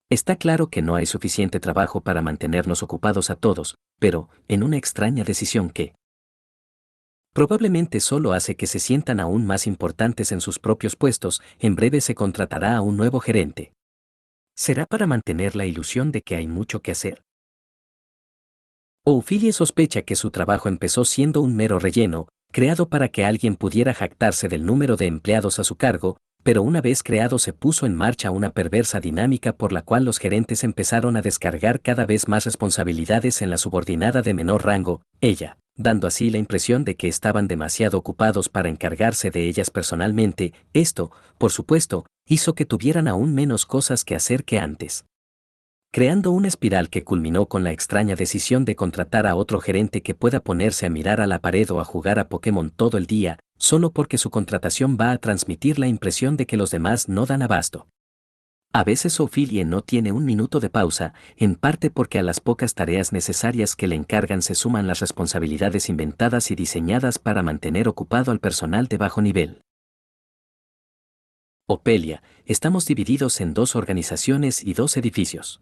Está claro que no hay suficiente trabajo para mantenernos ocupados a todos, pero, en una extraña decisión que Probablemente solo hace que se sientan aún más importantes en sus propios puestos. En breve se contratará a un nuevo gerente. ¿Será para mantener la ilusión de que hay mucho que hacer? Ophelia sospecha que su trabajo empezó siendo un mero relleno, creado para que alguien pudiera jactarse del número de empleados a su cargo, pero una vez creado se puso en marcha una perversa dinámica por la cual los gerentes empezaron a descargar cada vez más responsabilidades en la subordinada de menor rango, ella, dando así la impresión de que estaban demasiado ocupados para encargarse de ellas personalmente. Esto, por supuesto, hizo que tuvieran aún menos cosas que hacer que antes, creando una espiral que culminó con la extraña decisión de contratar a otro gerente que pueda ponerse a mirar a la pared o a jugar a Pokémon todo el día, solo porque su contratación va a transmitir la impresión de que los demás no dan abasto. A veces Ophelia no tiene un minuto de pausa, en parte porque a las pocas tareas necesarias que le encargan se suman las responsabilidades inventadas y diseñadas para mantener ocupado al personal de bajo nivel. Ophelia, estamos divididos en 2 organizaciones y 2 edificios.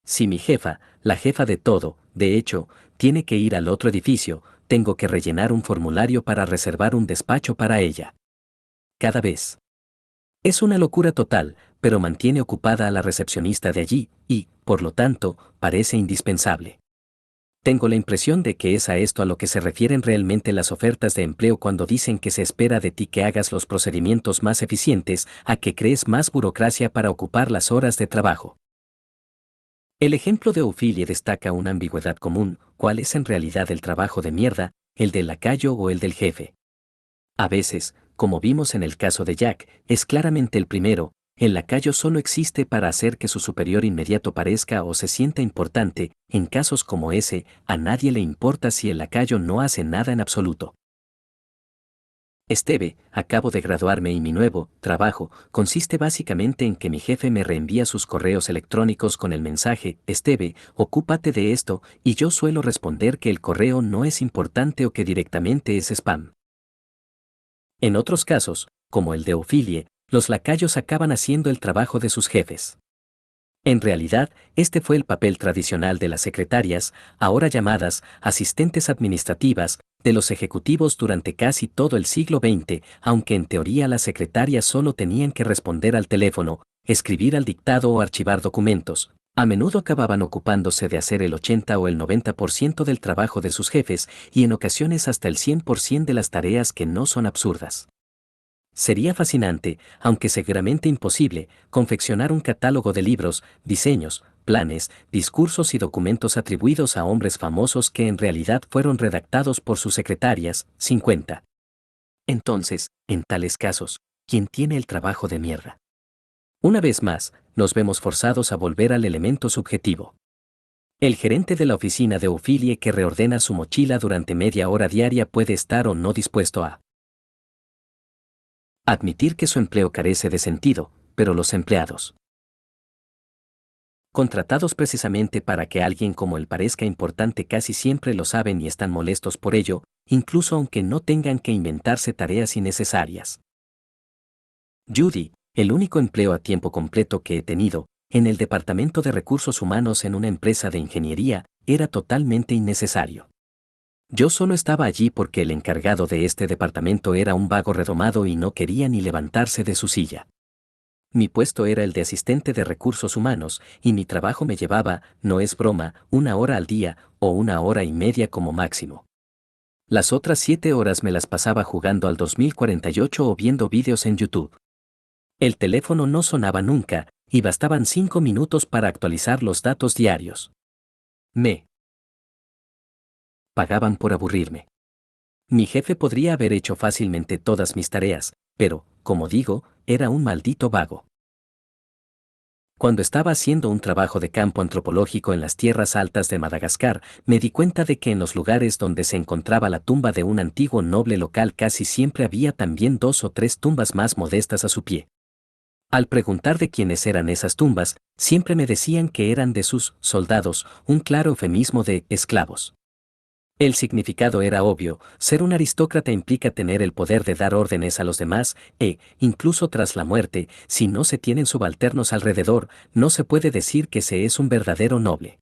Si mi jefa, la jefa de todo, de hecho, tiene que ir al otro edificio, tengo que rellenar un formulario para reservar un despacho para ella. Cada vez. Es una locura total, pero mantiene ocupada a la recepcionista de allí, y, por lo tanto, parece indispensable. Tengo la impresión de que es a esto a lo que se refieren realmente las ofertas de empleo cuando dicen que se espera de ti que hagas los procedimientos más eficientes, a que crees más burocracia para ocupar las horas de trabajo. El ejemplo de Ophelia destaca una ambigüedad común: ¿cuál es en realidad el trabajo de mierda, el del lacayo o el del jefe? A veces, como vimos en el caso de Jack, es claramente el primero. El lacayo solo existe para hacer que su superior inmediato parezca o se sienta importante. En casos como ese, a nadie le importa si el lacayo no hace nada en absoluto. Esteve, acabo de graduarme y mi nuevo trabajo consiste básicamente en que mi jefe me reenvía sus correos electrónicos con el mensaje: Esteve, ocúpate de esto, y yo suelo responder que el correo no es importante o que directamente es spam. En otros casos, como el de Ophelia, los lacayos acaban haciendo el trabajo de sus jefes. En realidad, este fue el papel tradicional de las secretarias, ahora llamadas asistentes administrativas, de los ejecutivos durante casi todo el siglo XX, aunque en teoría las secretarias solo tenían que responder al teléfono, escribir al dictado o archivar documentos. A menudo acababan ocupándose de hacer el 80 o el 90% del trabajo de sus jefes, y en ocasiones hasta el 100% de las tareas, que no son absurdas. Sería fascinante, aunque seguramente imposible, confeccionar un catálogo de libros, diseños, planes, discursos y documentos atribuidos a hombres famosos que en realidad fueron redactados por sus secretarias. 50. Entonces, en tales casos, ¿quién tiene el trabajo de mierda? Una vez más, nos vemos forzados a volver al elemento subjetivo. El gerente de la oficina de Ophelia que reordena su mochila durante media hora diaria puede estar o no dispuesto a admitir que su empleo carece de sentido, pero los empleados, contratados precisamente para que alguien como él parezca importante, casi siempre lo saben y están molestos por ello, incluso aunque no tengan que inventarse tareas innecesarias. Judy, el único empleo a tiempo completo que he tenido, en el departamento de recursos humanos en una empresa de ingeniería, era totalmente innecesario. Yo solo estaba allí porque el encargado de este departamento era un vago redomado y no quería ni levantarse de su silla. Mi puesto era el de asistente de recursos humanos, y mi trabajo me llevaba, no es broma, 1 hora al día, o 1 hora y media como máximo. Las otras 7 horas me las pasaba jugando al 2048 o viendo vídeos en YouTube. El teléfono no sonaba nunca, y bastaban 5 minutos para actualizar los datos diarios. Me pagaban por aburrirme. Mi jefe podría haber hecho fácilmente todas mis tareas, pero, como digo, era un maldito vago. Cuando estaba haciendo un trabajo de campo antropológico en las tierras altas de Madagascar, me di cuenta de que en los lugares donde se encontraba la tumba de un antiguo noble local casi siempre había también 2 o 3 tumbas más modestas a su pie. Al preguntar de quiénes eran esas tumbas, siempre me decían que eran de sus soldados, un claro eufemismo de esclavos. El significado era obvio: ser un aristócrata implica tener el poder de dar órdenes a los demás, incluso tras la muerte, si no se tienen subalternos alrededor, no se puede decir que se es un verdadero noble.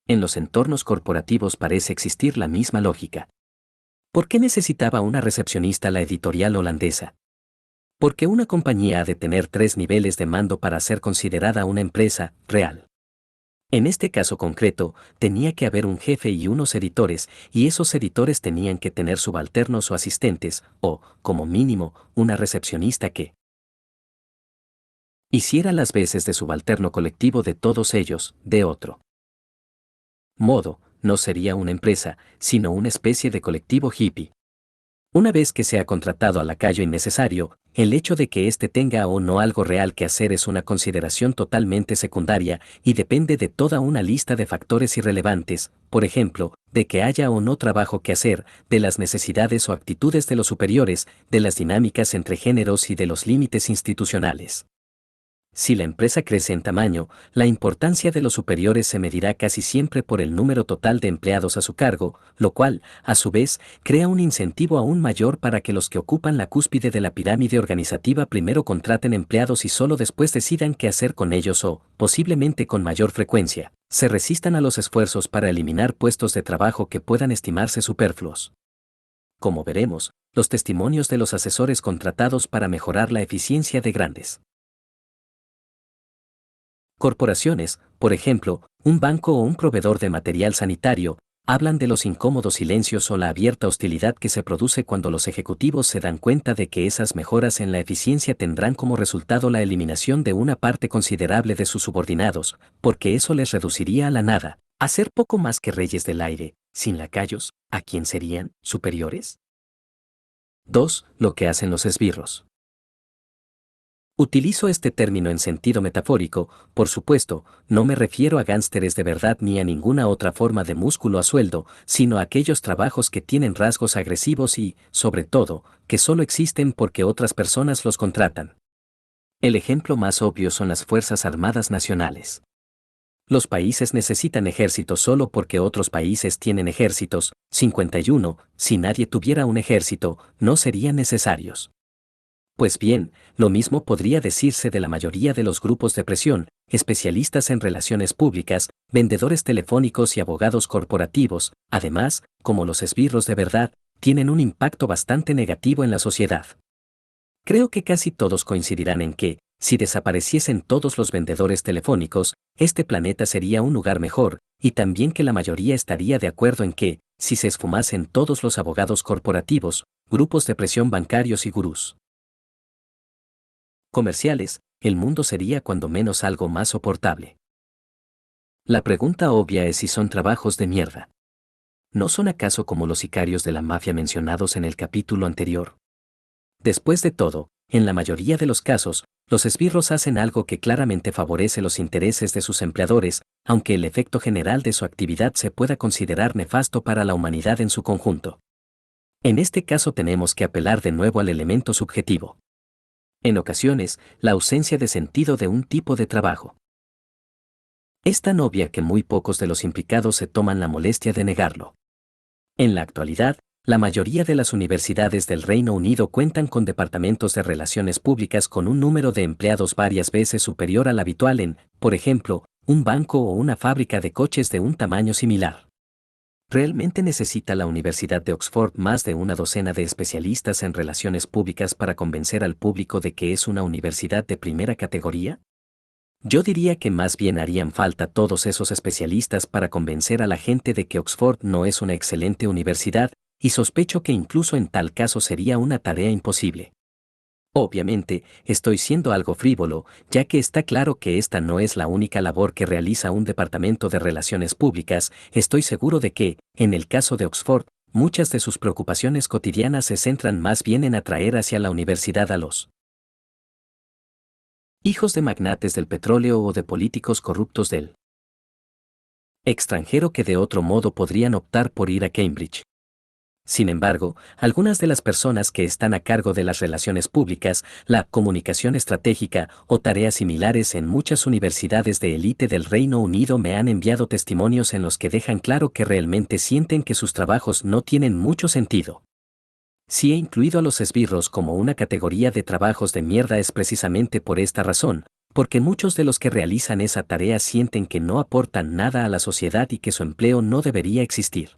En los entornos corporativos parece existir la misma lógica. ¿Por qué necesitaba una recepcionista la editorial holandesa? Porque una compañía ha de tener 3 niveles de mando para ser considerada una empresa real. En este caso concreto, tenía que haber un jefe y unos editores, y esos editores tenían que tener subalternos o asistentes, o, como mínimo, una recepcionista que hiciera las veces de subalterno colectivo de todos ellos, de otro modo, no sería una empresa, sino una especie de colectivo hippie. Una vez que se ha contratado al lacayo innecesario, el hecho de que éste tenga o no algo real que hacer es una consideración totalmente secundaria y depende de toda una lista de factores irrelevantes, por ejemplo, de que haya o no trabajo que hacer, de las necesidades o actitudes de los superiores, de las dinámicas entre géneros y de los límites institucionales. Si la empresa crece en tamaño, la importancia de los superiores se medirá casi siempre por el número total de empleados a su cargo, lo cual, a su vez, crea un incentivo aún mayor para que los que ocupan la cúspide de la pirámide organizativa primero contraten empleados y solo después decidan qué hacer con ellos o, posiblemente con mayor frecuencia, se resistan a los esfuerzos para eliminar puestos de trabajo que puedan estimarse superfluos. Como veremos, los testimonios de los asesores contratados para mejorar la eficiencia de grandes corporaciones, por ejemplo, un banco o un proveedor de material sanitario, hablan de los incómodos silencios o la abierta hostilidad que se produce cuando los ejecutivos se dan cuenta de que esas mejoras en la eficiencia tendrán como resultado la eliminación de una parte considerable de sus subordinados, porque eso les reduciría a la nada, a ser poco más que reyes del aire, sin lacayos, ¿a quién serían superiores? 2. Lo que hacen los esbirros. Utilizo este término en sentido metafórico, por supuesto, no me refiero a gánsteres de verdad ni a ninguna otra forma de músculo a sueldo, sino a aquellos trabajos que tienen rasgos agresivos y, sobre todo, que solo existen porque otras personas los contratan. El ejemplo más obvio son las Fuerzas Armadas Nacionales. Los países necesitan ejércitos solo porque otros países tienen ejércitos. 51. Si nadie tuviera un ejército, no serían necesarios. Pues bien, lo mismo podría decirse de la mayoría de los grupos de presión, especialistas en relaciones públicas, vendedores telefónicos y abogados corporativos, además, como los esbirros de verdad, tienen un impacto bastante negativo en la sociedad. Creo que casi todos coincidirán en que, si desapareciesen todos los vendedores telefónicos, este planeta sería un lugar mejor, y también que la mayoría estaría de acuerdo en que, si se esfumasen todos los abogados corporativos, grupos de presión bancarios y gurús comerciales, el mundo sería cuando menos algo más soportable. La pregunta obvia es si son trabajos de mierda. ¿No son acaso como los sicarios de la mafia mencionados en el capítulo anterior? Después de todo, en la mayoría de los casos, los esbirros hacen algo que claramente favorece los intereses de sus empleadores, aunque el efecto general de su actividad se pueda considerar nefasto para la humanidad en su conjunto. En este caso tenemos que apelar de nuevo al elemento subjetivo. En ocasiones, la ausencia de sentido de un tipo de trabajo. Es tan obvia que muy pocos de los implicados se toman la molestia de negarlo. En la actualidad, la mayoría de las universidades del Reino Unido cuentan con departamentos de relaciones públicas con un número de empleados varias veces superior al habitual en, por ejemplo, un banco o una fábrica de coches de un tamaño similar. ¿Realmente necesita la Universidad de Oxford más de una docena de especialistas en relaciones públicas para convencer al público de que es una universidad de primera categoría? Yo diría que más bien harían falta todos esos especialistas para convencer a la gente de que Oxford no es una excelente universidad, y sospecho que incluso en tal caso sería una tarea imposible. Obviamente, estoy siendo algo frívolo, ya que está claro que esta no es la única labor que realiza un departamento de relaciones públicas. Estoy seguro de que, en el caso de Oxford, muchas de sus preocupaciones cotidianas se centran más bien en atraer hacia la universidad a los hijos de magnates del petróleo o de políticos corruptos del extranjero que de otro modo podrían optar por ir a Cambridge. Sin embargo, algunas de las personas que están a cargo de las relaciones públicas, la comunicación estratégica o tareas similares en muchas universidades de élite del Reino Unido me han enviado testimonios en los que dejan claro que realmente sienten que sus trabajos no tienen mucho sentido. Si he incluido a los esbirros como una categoría de trabajos de mierda es precisamente por esta razón, porque muchos de los que realizan esa tarea sienten que no aportan nada a la sociedad y que su empleo no debería existir.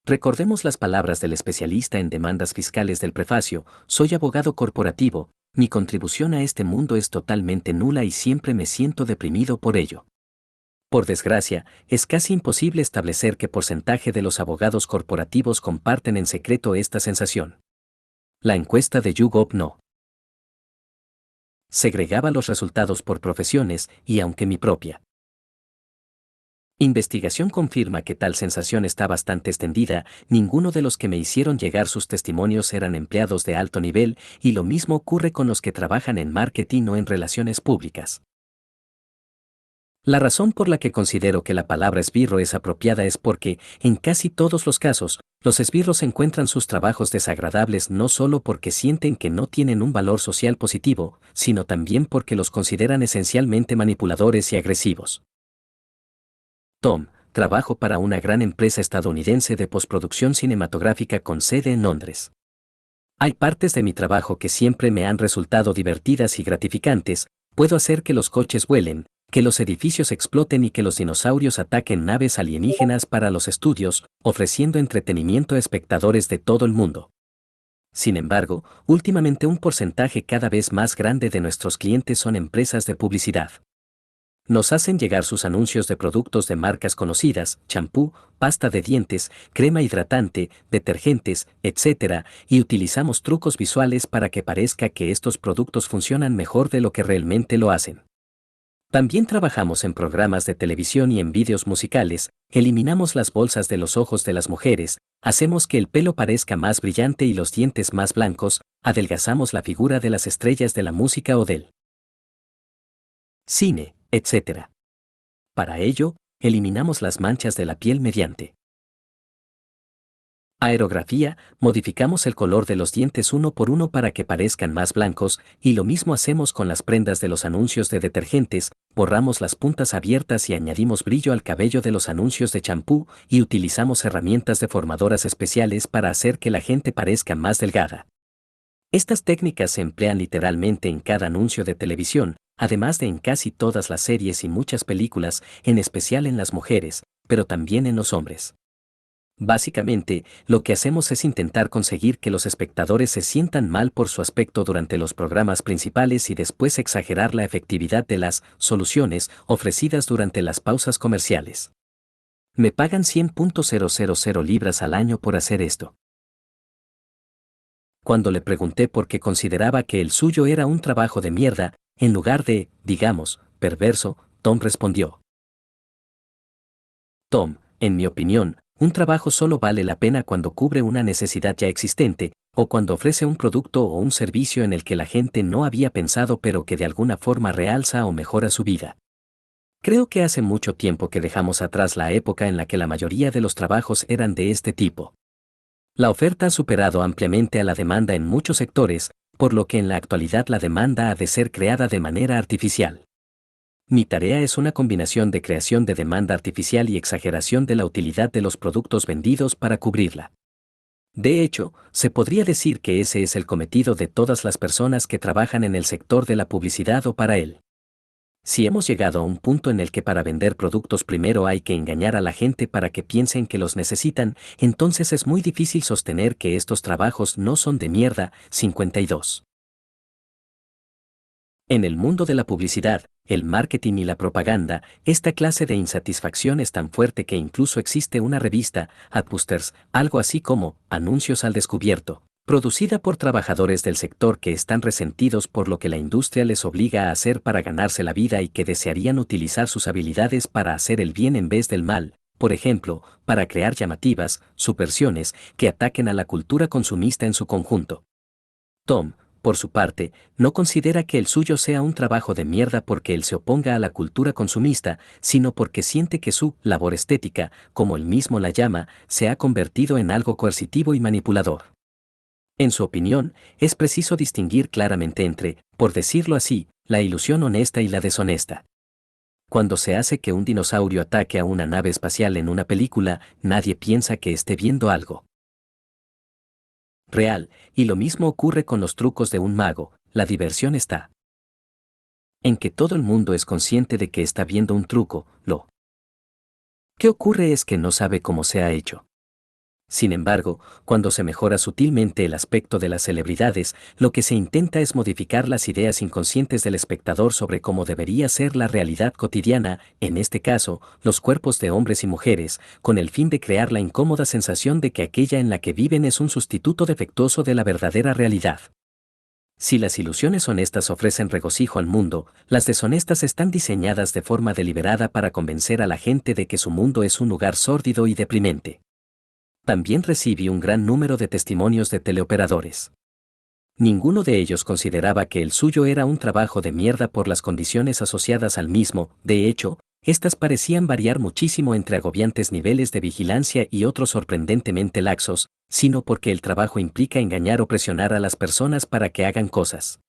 Recordemos las palabras del especialista en demandas fiscales del prefacio: soy abogado corporativo, mi contribución a este mundo es totalmente nula y siempre me siento deprimido por ello. Por desgracia, es casi imposible establecer qué porcentaje de los abogados corporativos comparten en secreto esta sensación. La encuesta de YouGov no segregaba los resultados por profesiones, y aunque mi propia investigación confirma que tal sensación está bastante extendida, ninguno de los que me hicieron llegar sus testimonios eran empleados de alto nivel, y lo mismo ocurre con los que trabajan en marketing o en relaciones públicas. La razón por la que considero que la palabra esbirro es apropiada es porque, en casi todos los casos, los esbirros encuentran sus trabajos desagradables no solo porque sienten que no tienen un valor social positivo, sino también porque los consideran esencialmente manipuladores y agresivos. Tom, trabajo para una gran empresa estadounidense de postproducción cinematográfica con sede en Londres. Hay partes de mi trabajo que siempre me han resultado divertidas y gratificantes: puedo hacer que los coches vuelen, que los edificios exploten y que los dinosaurios ataquen naves alienígenas para los estudios, ofreciendo entretenimiento a espectadores de todo el mundo. Sin embargo, últimamente un porcentaje cada vez más grande de nuestros clientes son empresas de publicidad. Nos hacen llegar sus anuncios de productos de marcas conocidas: champú, pasta de dientes, crema hidratante, detergentes, etc., y utilizamos trucos visuales para que parezca que estos productos funcionan mejor de lo que realmente lo hacen. También trabajamos en programas de televisión y en vídeos musicales: eliminamos las bolsas de los ojos de las mujeres, hacemos que el pelo parezca más brillante y los dientes más blancos, adelgazamos la figura de las estrellas de la música o del cine, etc. Para ello, eliminamos las manchas de la piel mediante aerografía, modificamos el color de los dientes uno por uno para que parezcan más blancos, y lo mismo hacemos con las prendas de los anuncios de detergentes: borramos las puntas abiertas y añadimos brillo al cabello de los anuncios de champú, y utilizamos herramientas deformadoras especiales para hacer que la gente parezca más delgada. Estas técnicas se emplean literalmente en cada anuncio de televisión, además de en casi todas las series y muchas películas, en especial en las mujeres, pero también en los hombres. Básicamente, lo que hacemos es intentar conseguir que los espectadores se sientan mal por su aspecto durante los programas principales y después exagerar la efectividad de las soluciones ofrecidas durante las pausas comerciales. Me pagan 100.000 libras al año por hacer esto. Cuando le pregunté por qué consideraba que el suyo era un trabajo de mierda, en lugar de, digamos, perverso, Tom respondió: Tom, en mi opinión, un trabajo solo vale la pena cuando cubre una necesidad ya existente, o cuando ofrece un producto o un servicio en el que la gente no había pensado pero que de alguna forma realza o mejora su vida. Creo que hace mucho tiempo que dejamos atrás la época en la que la mayoría de los trabajos eran de este tipo. La oferta ha superado ampliamente a la demanda en muchos sectores, por lo que en la actualidad la demanda ha de ser creada de manera artificial. Mi tarea es una combinación de creación de demanda artificial y exageración de la utilidad de los productos vendidos para cubrirla. De hecho, se podría decir que ese es el cometido de todas las personas que trabajan en el sector de la publicidad o para él. Si hemos llegado a un punto en el que para vender productos primero hay que engañar a la gente para que piensen que los necesitan, entonces es muy difícil sostener que estos trabajos no son de mierda. 52. En el mundo de la publicidad, el marketing y la propaganda, esta clase de insatisfacción es tan fuerte que incluso existe una revista, Adbusters, algo así como Anuncios al Descubierto, producida por trabajadores del sector que están resentidos por lo que la industria les obliga a hacer para ganarse la vida y que desearían utilizar sus habilidades para hacer el bien en vez del mal, por ejemplo, para crear llamativas subversiones que ataquen a la cultura consumista en su conjunto. Tom, por su parte, no considera que el suyo sea un trabajo de mierda porque él se oponga a la cultura consumista, sino porque siente que su labor estética, como él mismo la llama, se ha convertido en algo coercitivo y manipulador. En su opinión, es preciso distinguir claramente entre, por decirlo así, la ilusión honesta y la deshonesta. Cuando se hace que un dinosaurio ataque a una nave espacial en una película, nadie piensa que esté viendo algo real, y lo mismo ocurre con los trucos de un mago. La diversión está en que todo el mundo es consciente de que está viendo un truco. Lo que ocurre es que no sabe cómo se ha hecho. Sin embargo, cuando se mejora sutilmente el aspecto de las celebridades, lo que se intenta es modificar las ideas inconscientes del espectador sobre cómo debería ser la realidad cotidiana, en este caso, los cuerpos de hombres y mujeres, con el fin de crear la incómoda sensación de que aquella en la que viven es un sustituto defectuoso de la verdadera realidad. Si las ilusiones honestas ofrecen regocijo al mundo, las deshonestas están diseñadas de forma deliberada para convencer a la gente de que su mundo es un lugar sórdido y deprimente. También recibí un gran número de testimonios de teleoperadores. Ninguno de ellos consideraba que el suyo era un trabajo de mierda por las condiciones asociadas al mismo, de hecho, estas parecían variar muchísimo entre agobiantes niveles de vigilancia y otros sorprendentemente laxos, sino porque el trabajo implica engañar o presionar a las personas para que hagan cosas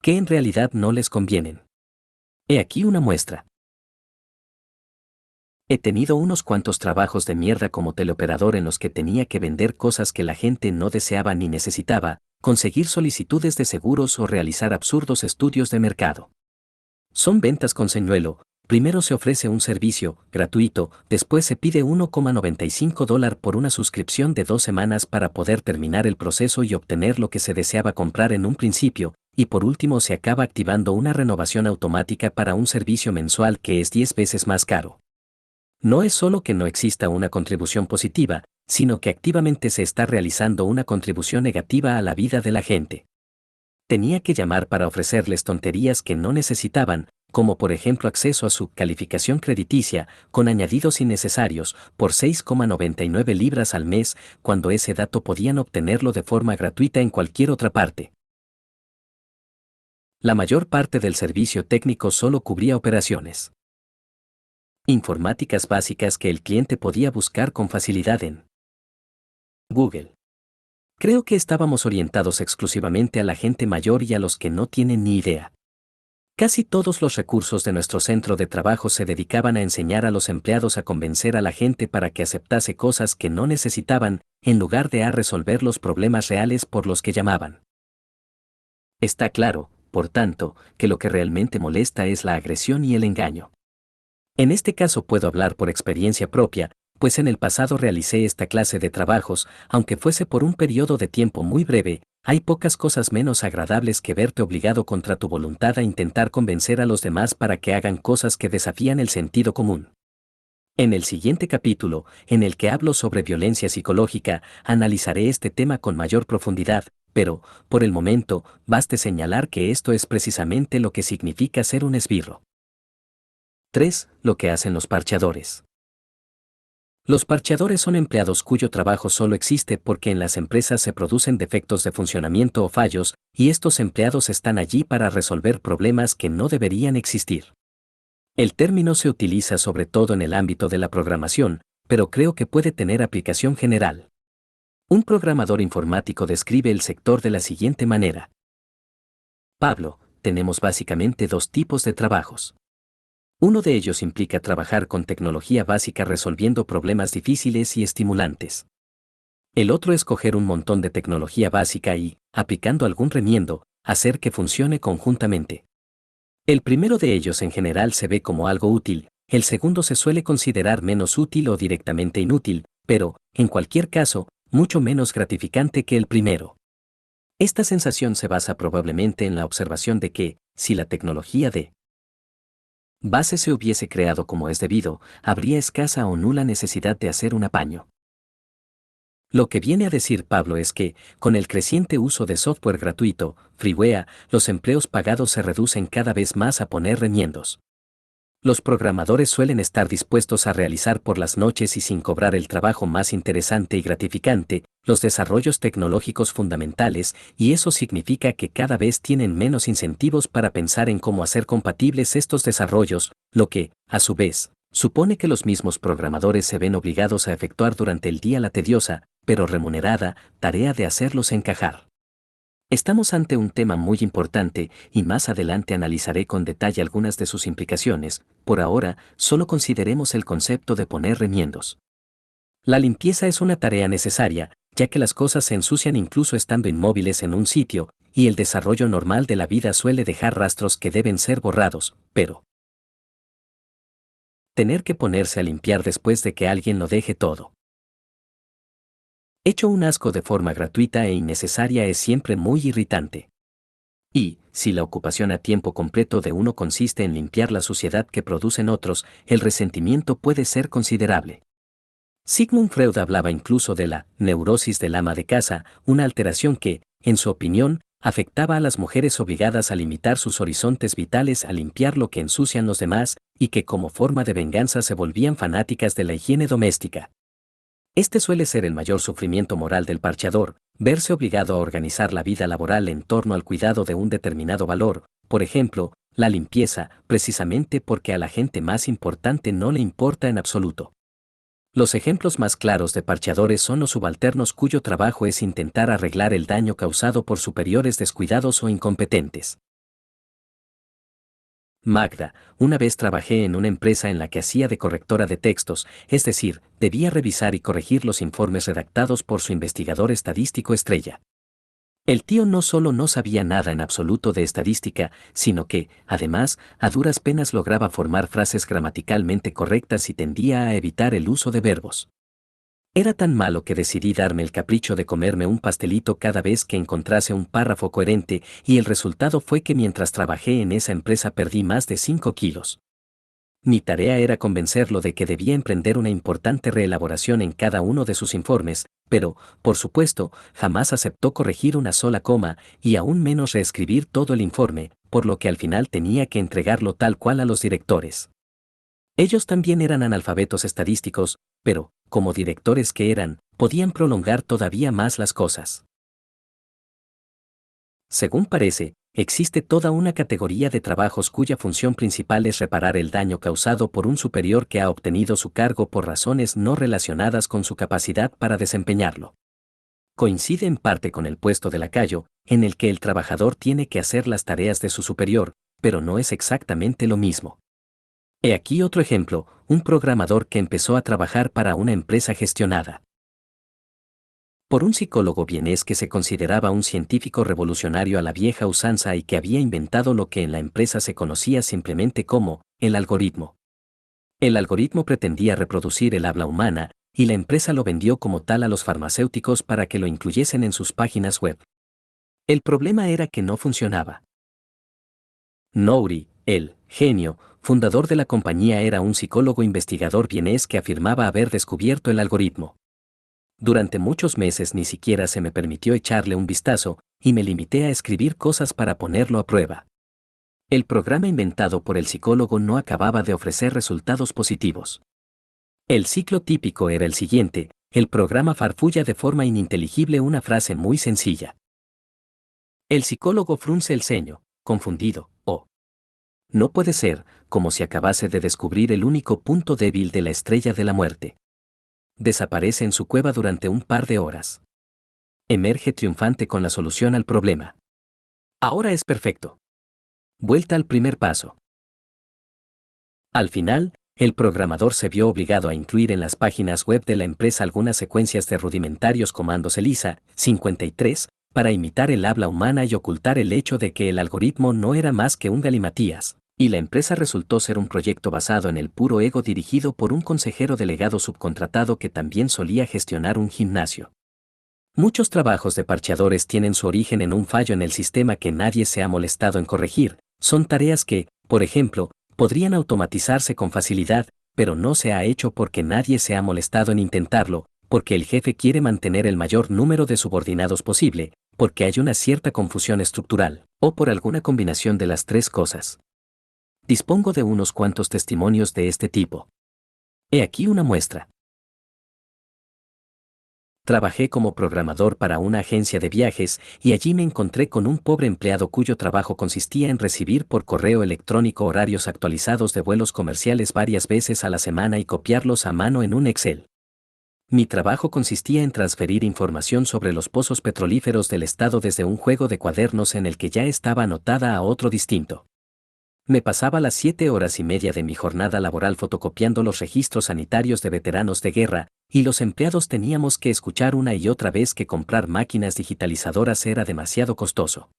que en realidad no les convienen. He aquí una muestra. He tenido unos cuantos trabajos de mierda como teleoperador en los que tenía que vender cosas que la gente no deseaba ni necesitaba, conseguir solicitudes de seguros o realizar absurdos estudios de mercado. Son ventas con señuelo, primero se ofrece un servicio, gratuito, después se pide $1,95 por una suscripción de 2 semanas para poder terminar el proceso y obtener lo que se deseaba comprar en un principio, y por último se acaba activando una renovación automática para un servicio mensual que es 10 veces más caro. No es solo que no exista una contribución positiva, sino que activamente se está realizando una contribución negativa a la vida de la gente. Tenía que llamar para ofrecerles tonterías que no necesitaban, como por ejemplo acceso a su calificación crediticia, con añadidos innecesarios, por 6,99 libras al mes, cuando ese dato podían obtenerlo de forma gratuita en cualquier otra parte. La mayor parte del servicio técnico solo cubría operaciones informáticas básicas que el cliente podía buscar con facilidad en Google. Creo que estábamos orientados exclusivamente a la gente mayor y a los que no tienen ni idea. Casi todos los recursos de nuestro centro de trabajo se dedicaban a enseñar a los empleados a convencer a la gente para que aceptase cosas que no necesitaban, en lugar de a resolver los problemas reales por los que llamaban. Está claro, por tanto, que lo que realmente molesta es la agresión y el engaño. En este caso puedo hablar por experiencia propia, pues en el pasado realicé esta clase de trabajos, aunque fuese por un periodo de tiempo muy breve. Hay pocas cosas menos agradables que verte obligado contra tu voluntad a intentar convencer a los demás para que hagan cosas que desafían el sentido común. En el siguiente capítulo, en el que hablo sobre violencia psicológica, analizaré este tema con mayor profundidad, pero, por el momento, baste señalar que esto es precisamente lo que significa ser un esbirro. 3. Lo que hacen los parcheadores. Los parcheadores son empleados cuyo trabajo solo existe porque en las empresas se producen defectos de funcionamiento o fallos, y estos empleados están allí para resolver problemas que no deberían existir. El término se utiliza sobre todo en el ámbito de la programación, pero creo que puede tener aplicación general. Un programador informático describe el sector de la siguiente manera. Pablo, tenemos básicamente 2 tipos de trabajos. Uno de ellos implica trabajar con tecnología básica resolviendo problemas difíciles y estimulantes. El otro es coger un montón de tecnología básica y, aplicando algún remiendo, hacer que funcione conjuntamente. El primero de ellos en general se ve como algo útil, el segundo se suele considerar menos útil o directamente inútil, pero, en cualquier caso, mucho menos gratificante que el primero. Esta sensación se basa probablemente en la observación de que, si la tecnología de base se hubiese creado como es debido, habría escasa o nula necesidad de hacer un apaño. Lo que viene a decir Pablo es que, con el creciente uso de software gratuito, freeware, los empleos pagados se reducen cada vez más a poner remiendos. Los programadores suelen estar dispuestos a realizar por las noches y sin cobrar el trabajo más interesante y gratificante, los desarrollos tecnológicos fundamentales, y eso significa que cada vez tienen menos incentivos para pensar en cómo hacer compatibles estos desarrollos, lo que, a su vez, supone que los mismos programadores se ven obligados a efectuar durante el día la tediosa, pero remunerada, tarea de hacerlos encajar. Estamos ante un tema muy importante, y más adelante analizaré con detalle algunas de sus implicaciones. Por ahora, solo consideremos el concepto de poner remiendos. La limpieza es una tarea necesaria, ya que las cosas se ensucian incluso estando inmóviles en un sitio, y el desarrollo normal de la vida suele dejar rastros que deben ser borrados, pero tener que ponerse a limpiar después de que alguien lo deje todo. Hecho un asco de forma gratuita e innecesaria es siempre muy irritante. Y, si la ocupación a tiempo completo de uno consiste en limpiar la suciedad que producen otros, el resentimiento puede ser considerable. Sigmund Freud hablaba incluso de la neurosis del ama de casa, una alteración que, en su opinión, afectaba a las mujeres obligadas a limitar sus horizontes vitales a limpiar lo que ensucian los demás, y que como forma de venganza se volvían fanáticas de la higiene doméstica. Este suele ser el mayor sufrimiento moral del parcheador, verse obligado a organizar la vida laboral en torno al cuidado de un determinado valor, por ejemplo, la limpieza, precisamente porque a la gente más importante no le importa en absoluto. Los ejemplos más claros de parcheadores son los subalternos cuyo trabajo es intentar arreglar el daño causado por superiores descuidados o incompetentes. Magda, una vez trabajé en una empresa en la que hacía de correctora de textos, es decir, debía revisar y corregir los informes redactados por su investigador estadístico estrella. El tío no solo no sabía nada en absoluto de estadística, sino que, además, a duras penas lograba formar frases gramaticalmente correctas y tendía a evitar el uso de verbos. Era tan malo que decidí darme el capricho de comerme un pastelito cada vez que encontrase un párrafo coherente, y el resultado fue que mientras trabajé en esa empresa perdí más de 5 kilos. Mi tarea era convencerlo de que debía emprender una importante reelaboración en cada uno de sus informes, pero, por supuesto, jamás aceptó corregir una sola coma, y aún menos reescribir todo el informe, por lo que al final tenía que entregarlo tal cual a los directores. Ellos también eran analfabetos estadísticos, pero, como directores que eran, podían prolongar todavía más las cosas. Según parece, existe toda una categoría de trabajos cuya función principal es reparar el daño causado por un superior que ha obtenido su cargo por razones no relacionadas con su capacidad para desempeñarlo. Coincide en parte con el puesto de lacayo, en el que el trabajador tiene que hacer las tareas de su superior, pero no es exactamente lo mismo. He aquí otro ejemplo, un programador que empezó a trabajar para una empresa gestionada por un psicólogo vienés que se consideraba un científico revolucionario a la vieja usanza y que había inventado lo que en la empresa se conocía simplemente como el algoritmo. El algoritmo pretendía reproducir el habla humana, y la empresa lo vendió como tal a los farmacéuticos para que lo incluyesen en sus páginas web. El problema era que no funcionaba. Nouri, el genio, fundador de la compañía, era un psicólogo investigador vienés que afirmaba haber descubierto el algoritmo. Durante muchos meses ni siquiera se me permitió echarle un vistazo, y me limité a escribir cosas para ponerlo a prueba. El programa inventado por el psicólogo no acababa de ofrecer resultados positivos. El ciclo típico era el siguiente: el programa farfulla de forma ininteligible una frase muy sencilla. El psicólogo frunce el ceño, confundido, o no puede ser, como si acabase de descubrir el único punto débil de la estrella de la muerte. Desaparece en su cueva durante un par de horas. Emerge triunfante con la solución al problema. Ahora es perfecto. Vuelta al primer paso. Al final, el programador se vio obligado a incluir en las páginas web de la empresa algunas secuencias de rudimentarios comandos ELISA 53 para imitar el habla humana y ocultar el hecho de que el algoritmo no era más que un galimatías. Y la empresa resultó ser un proyecto basado en el puro ego dirigido por un consejero delegado subcontratado que también solía gestionar un gimnasio. Muchos trabajos de parcheadores tienen su origen en un fallo en el sistema que nadie se ha molestado en corregir. Son tareas que, por ejemplo, podrían automatizarse con facilidad, pero no se ha hecho porque nadie se ha molestado en intentarlo, porque el jefe quiere mantener el mayor número de subordinados posible, porque hay una cierta confusión estructural, o por alguna combinación de las tres cosas. Dispongo de unos cuantos testimonios de este tipo. He aquí una muestra. Trabajé como programador para una agencia de viajes y allí me encontré con un pobre empleado cuyo trabajo consistía en recibir por correo electrónico horarios actualizados de vuelos comerciales varias veces a la semana y copiarlos a mano en un Excel. Mi trabajo consistía en transferir información sobre los pozos petrolíferos del estado desde un juego de cuadernos en el que ya estaba anotada a otro distinto. Me pasaba las 7 horas y media de mi jornada laboral fotocopiando los registros sanitarios de veteranos de guerra, y los empleados teníamos que escuchar una y otra vez que comprar máquinas digitalizadoras era demasiado costoso.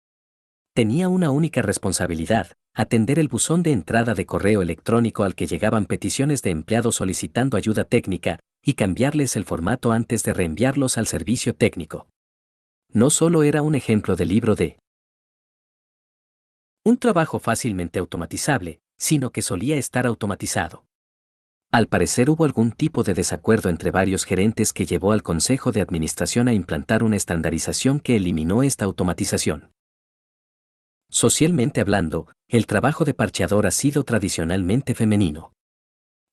Tenía una única responsabilidad: atender el buzón de entrada de correo electrónico al que llegaban peticiones de empleados solicitando ayuda técnica, y cambiarles el formato antes de reenviarlos al servicio técnico. No solo era un ejemplo de libro de un trabajo fácilmente automatizable, sino que solía estar automatizado. Al parecer hubo algún tipo de desacuerdo entre varios gerentes que llevó al Consejo de Administración a implantar una estandarización que eliminó esta automatización. Socialmente hablando, el trabajo de parcheador ha sido tradicionalmente femenino.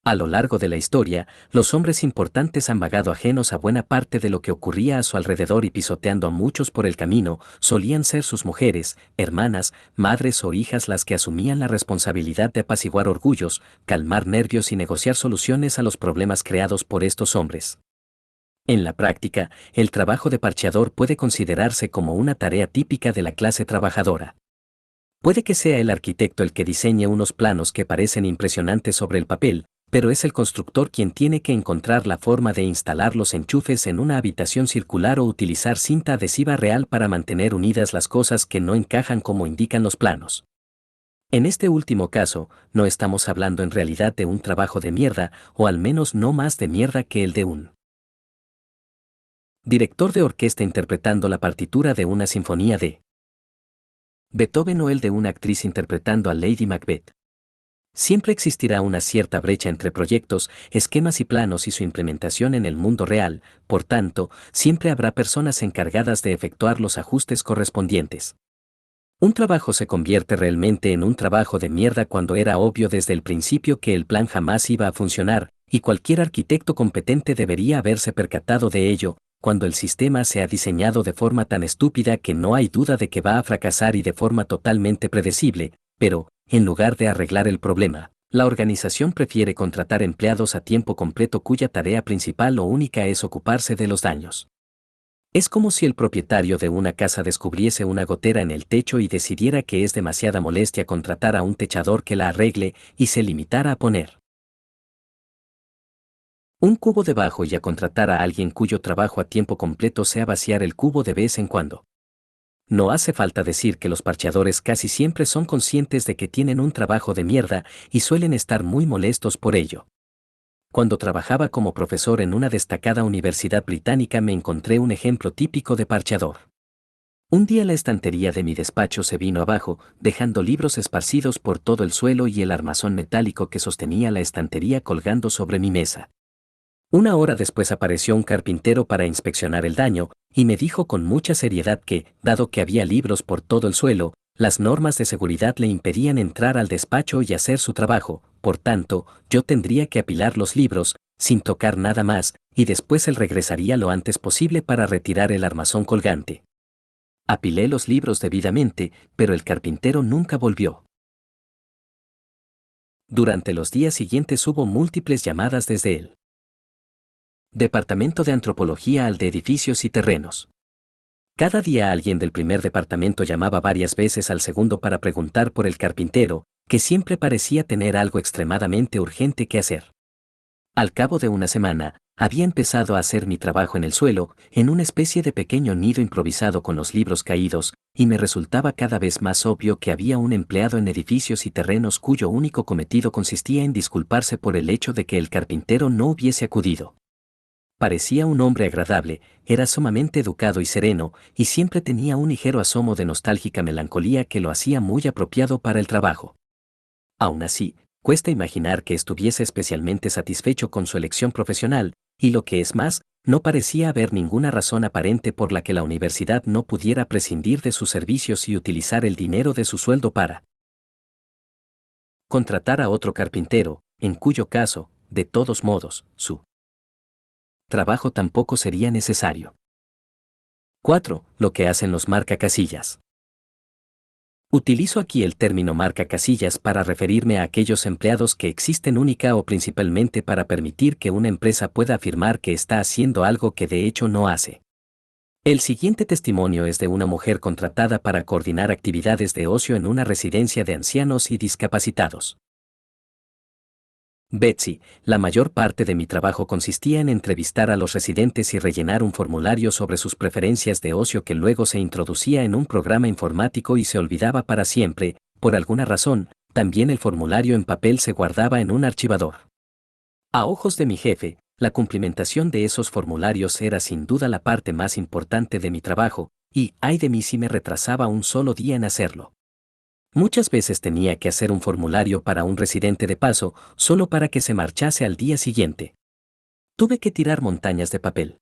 A lo largo de la historia, los hombres importantes han vagado ajenos a buena parte de lo que ocurría a su alrededor y pisoteando a muchos por el camino, solían ser sus mujeres, hermanas, madres o hijas las que asumían la responsabilidad de apaciguar orgullos, calmar nervios y negociar soluciones a los problemas creados por estos hombres. En la práctica, el trabajo de parcheador puede considerarse como una tarea típica de la clase trabajadora. Puede que sea el arquitecto el que diseñe unos planos que parecen impresionantes sobre el papel, pero es el constructor quien tiene que encontrar la forma de instalar los enchufes en una habitación circular o utilizar cinta adhesiva real para mantener unidas las cosas que no encajan como indican los planos. En este último caso, no estamos hablando en realidad de un trabajo de mierda, o al menos no más de mierda que el de un director de orquesta interpretando la partitura de una sinfonía de Beethoven o el de una actriz interpretando a Lady Macbeth. Siempre existirá una cierta brecha entre proyectos, esquemas y planos y su implementación en el mundo real, por tanto, siempre habrá personas encargadas de efectuar los ajustes correspondientes. Un trabajo se convierte realmente en un trabajo de mierda cuando era obvio desde el principio que el plan jamás iba a funcionar, y cualquier arquitecto competente debería haberse percatado de ello, cuando el sistema se ha diseñado de forma tan estúpida que no hay duda de que va a fracasar y de forma totalmente predecible, pero, en lugar de arreglar el problema, la organización prefiere contratar empleados a tiempo completo cuya tarea principal o única es ocuparse de los daños. Es como si el propietario de una casa descubriese una gotera en el techo y decidiera que es demasiada molestia contratar a un techador que la arregle y se limitara a poner un cubo debajo y a contratar a alguien cuyo trabajo a tiempo completo sea vaciar el cubo de vez en cuando. No hace falta decir que los parcheadores casi siempre son conscientes de que tienen un trabajo de mierda y suelen estar muy molestos por ello. Cuando trabajaba como profesor en una destacada universidad británica me encontré un ejemplo típico de parcheador. Un día la estantería de mi despacho se vino abajo, dejando libros esparcidos por todo el suelo y el armazón metálico que sostenía la estantería colgando sobre mi mesa. Una hora después apareció un carpintero para inspeccionar el daño, y me dijo con mucha seriedad que, dado que había libros por todo el suelo, las normas de seguridad le impedían entrar al despacho y hacer su trabajo, por tanto, yo tendría que apilar los libros, sin tocar nada más, y después él regresaría lo antes posible para retirar el armazón colgante. Apilé los libros debidamente, pero el carpintero nunca volvió. Durante los días siguientes hubo múltiples llamadas desde él. Departamento de Antropología al de Edificios y Terrenos. Cada día alguien del primer departamento llamaba varias veces al segundo para preguntar por el carpintero, que siempre parecía tener algo extremadamente urgente que hacer. Al cabo de una semana, había empezado a hacer mi trabajo en el suelo, en una especie de pequeño nido improvisado con los libros caídos, y me resultaba cada vez más obvio que había un empleado en edificios y terrenos cuyo único cometido consistía en disculparse por el hecho de que el carpintero no hubiese acudido. Parecía un hombre agradable, era sumamente educado y sereno, y siempre tenía un ligero asomo de nostálgica melancolía que lo hacía muy apropiado para el trabajo. Aún así, cuesta imaginar que estuviese especialmente satisfecho con su elección profesional, y lo que es más, no parecía haber ninguna razón aparente por la que la universidad no pudiera prescindir de sus servicios y utilizar el dinero de su sueldo para contratar a otro carpintero, en cuyo caso, de todos modos, su trabajo tampoco sería necesario. 4. Lo que hacen los marcacasillas. Utilizo aquí el término marcacasillas para referirme a aquellos empleados que existen única o principalmente para permitir que una empresa pueda afirmar que está haciendo algo que de hecho no hace. El siguiente testimonio es de una mujer contratada para coordinar actividades de ocio en una residencia de ancianos y discapacitados. Betsy, la mayor parte de mi trabajo consistía en entrevistar a los residentes y rellenar un formulario sobre sus preferencias de ocio que luego se introducía en un programa informático y se olvidaba para siempre. Por alguna razón, también el formulario en papel se guardaba en un archivador. A ojos de mi jefe, La cumplimentación de esos formularios era sin duda la parte más importante de mi trabajo, y ay de mí si me retrasaba un solo día en hacerlo. Muchas veces tenía que hacer un formulario para un residente de paso, solo para que se marchase al día siguiente. Tuve que tirar montañas de papel.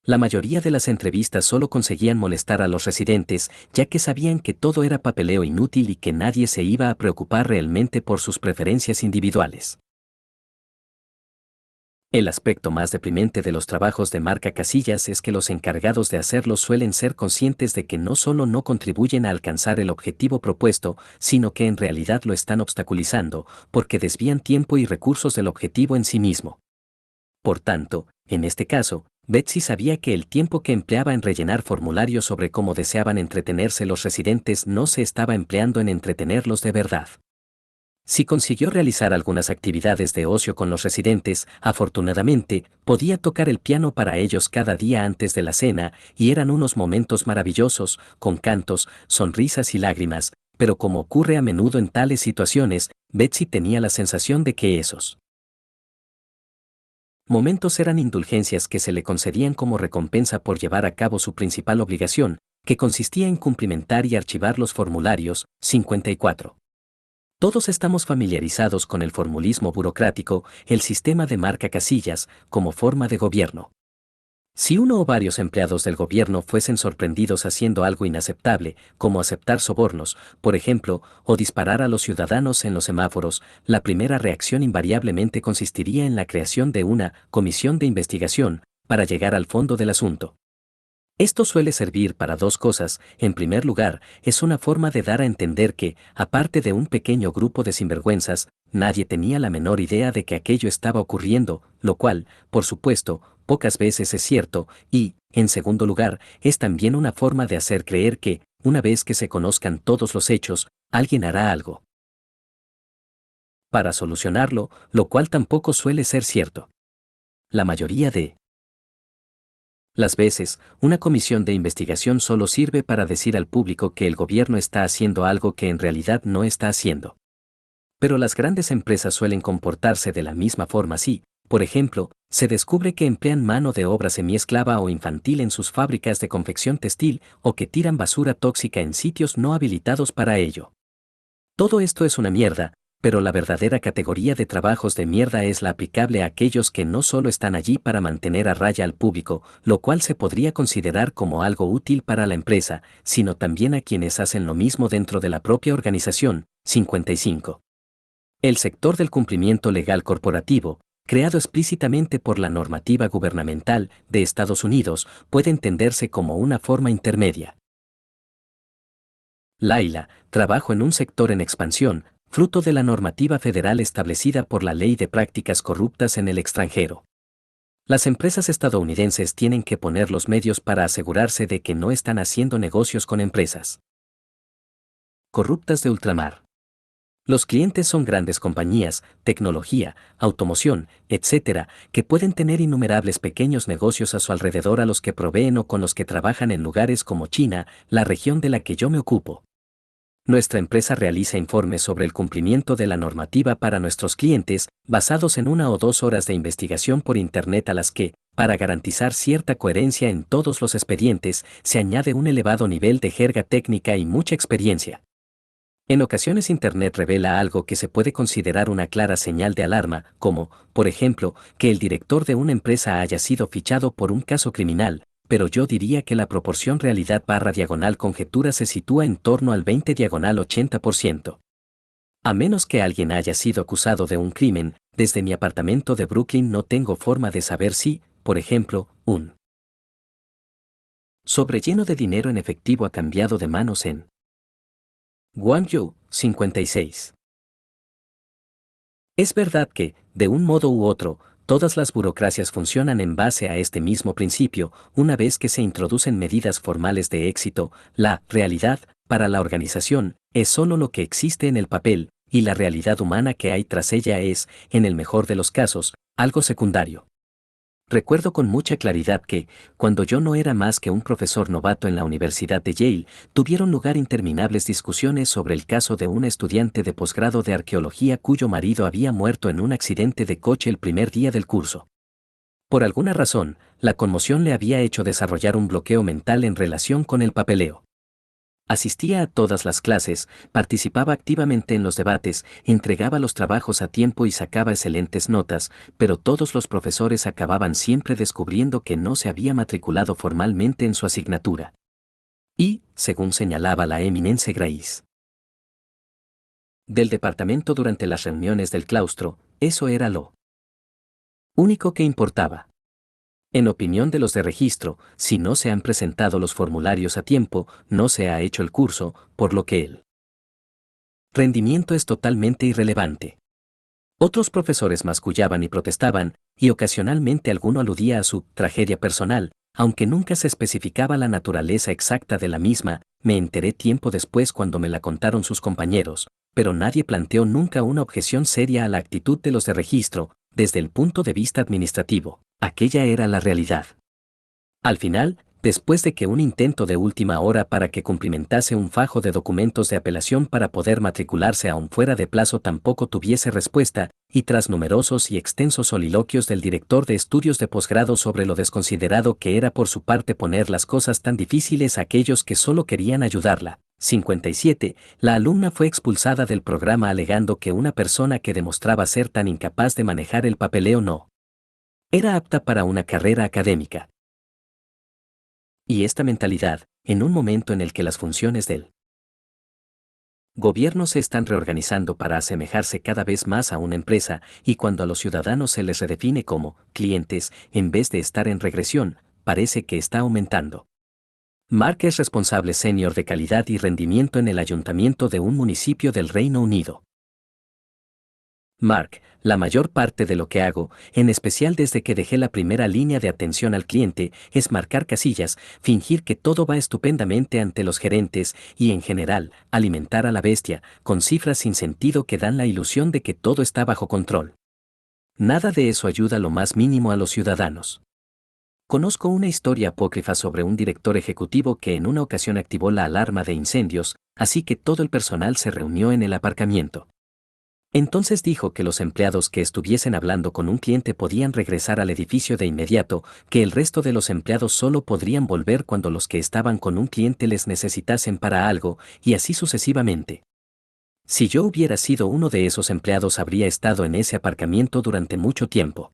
La mayoría de las entrevistas solo conseguían molestar a los residentes, ya que sabían que todo era papeleo inútil y que nadie se iba a preocupar realmente por sus preferencias individuales. El aspecto más deprimente de los trabajos de marca casillas es que los encargados de hacerlos suelen ser conscientes de que no solo no contribuyen a alcanzar el objetivo propuesto, sino que en realidad lo están obstaculizando, porque desvían tiempo y recursos del objetivo en sí mismo. Por tanto, en este caso, Betsy sabía que el tiempo que empleaba en rellenar formularios sobre cómo deseaban entretenerse los residentes no se estaba empleando en entretenerlos de verdad. Si consiguió realizar algunas actividades de ocio con los residentes, afortunadamente, podía tocar el piano para ellos cada día antes de la cena, y eran unos momentos maravillosos, con cantos, sonrisas y lágrimas, pero como ocurre a menudo en tales situaciones, Betsy tenía la sensación de que esos momentos eran indulgencias que se le concedían como recompensa por llevar a cabo su principal obligación, que consistía en cumplimentar y archivar los formularios. 54. Todos estamos familiarizados con el formulismo burocrático, el sistema de marca casillas, como forma de gobierno. Si uno o varios empleados del gobierno fuesen sorprendidos haciendo algo inaceptable, como aceptar sobornos, por ejemplo, o disparar a los ciudadanos en los semáforos, la primera reacción invariablemente consistiría en la creación de una comisión de investigación, para llegar al fondo del asunto. Esto suele servir para dos cosas. En primer lugar, es una forma de dar a entender que, aparte de un pequeño grupo de sinvergüenzas, nadie tenía la menor idea de que aquello estaba ocurriendo, lo cual, por supuesto, pocas veces es cierto, y, en segundo lugar, es también una forma de hacer creer que, una vez que se conozcan todos los hechos, alguien hará algo para solucionarlo, lo cual tampoco suele ser cierto. La mayoría de las veces, una comisión de investigación solo sirve para decir al público que el gobierno está haciendo algo que en realidad no está haciendo. Pero las grandes empresas suelen comportarse de la misma forma si, por ejemplo, se descubre que emplean mano de obra semiesclava o infantil en sus fábricas de confección textil o que tiran basura tóxica en sitios no habilitados para ello. Todo esto es una mierda, pero la verdadera categoría de trabajos de mierda es la aplicable a aquellos que no solo están allí para mantener a raya al público, lo cual se podría considerar como algo útil para la empresa, sino también a quienes hacen lo mismo dentro de la propia organización. 55. El sector del cumplimiento legal corporativo, creado explícitamente por la normativa gubernamental de Estados Unidos, puede entenderse como una forma intermedia. Laila, trabajo en un sector en expansión, fruto de la normativa federal establecida por la Ley de Prácticas Corruptas en el extranjero. Las empresas estadounidenses tienen que poner los medios para asegurarse de que no están haciendo negocios con empresas corruptas de ultramar. Los clientes son grandes compañías, tecnología, automoción, etc., que pueden tener innumerables pequeños negocios a su alrededor a los que proveen o con los que trabajan en lugares como China, la región de la que yo me ocupo. Nuestra empresa realiza informes sobre el cumplimiento de la normativa para nuestros clientes, basados en 1 o 2 horas de investigación por Internet a las que, para garantizar cierta coherencia en todos los expedientes, se añade un elevado nivel de jerga técnica y mucha experiencia. En ocasiones Internet revela algo que se puede considerar una clara señal de alarma, como, por ejemplo, que el director de una empresa haya sido fichado por un caso criminal, pero yo diría que la proporción realidad/conjetura se sitúa en torno al 20/80%. A menos que alguien haya sido acusado de un crimen, desde mi apartamento de Brooklyn no tengo forma de saber si, por ejemplo, un sobre lleno de dinero en efectivo ha cambiado de manos en Guangzhou. 56. Es verdad que, de un modo u otro, todas las burocracias funcionan en base a este mismo principio. Una vez que se introducen medidas formales de éxito, la realidad, para la organización, es solo lo que existe en el papel, y la realidad humana que hay tras ella es, en el mejor de los casos, algo secundario. Recuerdo con mucha claridad que, cuando yo no era más que un profesor novato en la Universidad de Yale, tuvieron lugar interminables discusiones sobre el caso de una estudiante de posgrado de arqueología cuyo marido había muerto en un accidente de coche el primer día del curso. Por alguna razón, la conmoción le había hecho desarrollar un bloqueo mental en relación con el papeleo. Asistía a todas las clases, participaba activamente en los debates, entregaba los trabajos a tiempo y sacaba excelentes notas, pero todos los profesores acababan siempre descubriendo que no se había matriculado formalmente en su asignatura. Y, según señalaba la eminence Grace del departamento durante las reuniones del claustro, eso era lo único que importaba. En opinión de los de registro, si no se han presentado los formularios a tiempo, no se ha hecho el curso, por lo que el rendimiento es totalmente irrelevante. Otros profesores mascullaban y protestaban, y ocasionalmente alguno aludía a su tragedia personal, aunque nunca se especificaba la naturaleza exacta de la misma. Me enteré tiempo después cuando me la contaron sus compañeros, pero nadie planteó nunca una objeción seria a la actitud de los de registro, desde el punto de vista administrativo. Aquella era la realidad. Al final, después de que un intento de última hora para que cumplimentase un fajo de documentos de apelación para poder matricularse aún fuera de plazo tampoco tuviese respuesta, y tras numerosos y extensos soliloquios del director de estudios de posgrado sobre lo desconsiderado que era por su parte poner las cosas tan difíciles a aquellos que solo querían ayudarla. 57. La alumna fue expulsada del programa alegando que una persona que demostraba ser tan incapaz de manejar el papeleo no era apta para una carrera académica. Y esta mentalidad, en un momento en el que las funciones del gobierno se están reorganizando para asemejarse cada vez más a una empresa, y cuando a los ciudadanos se les redefine como clientes, en vez de estar en regresión, parece que está aumentando. Mark es responsable senior de calidad y rendimiento en el ayuntamiento de un municipio del Reino Unido. Mark, la mayor parte de lo que hago, en especial desde que dejé la primera línea de atención al cliente, es marcar casillas, fingir que todo va estupendamente ante los gerentes y, en general, alimentar a la bestia, con cifras sin sentido que dan la ilusión de que todo está bajo control. Nada de eso ayuda lo más mínimo a los ciudadanos. Conozco una historia apócrifa sobre un director ejecutivo que en una ocasión activó la alarma de incendios, así que todo el personal se reunió en el aparcamiento. Entonces dijo que los empleados que estuviesen hablando con un cliente podían regresar al edificio de inmediato, que el resto de los empleados solo podrían volver cuando los que estaban con un cliente les necesitasen para algo, y así sucesivamente. Si yo hubiera sido uno de esos empleados habría estado en ese aparcamiento durante mucho tiempo.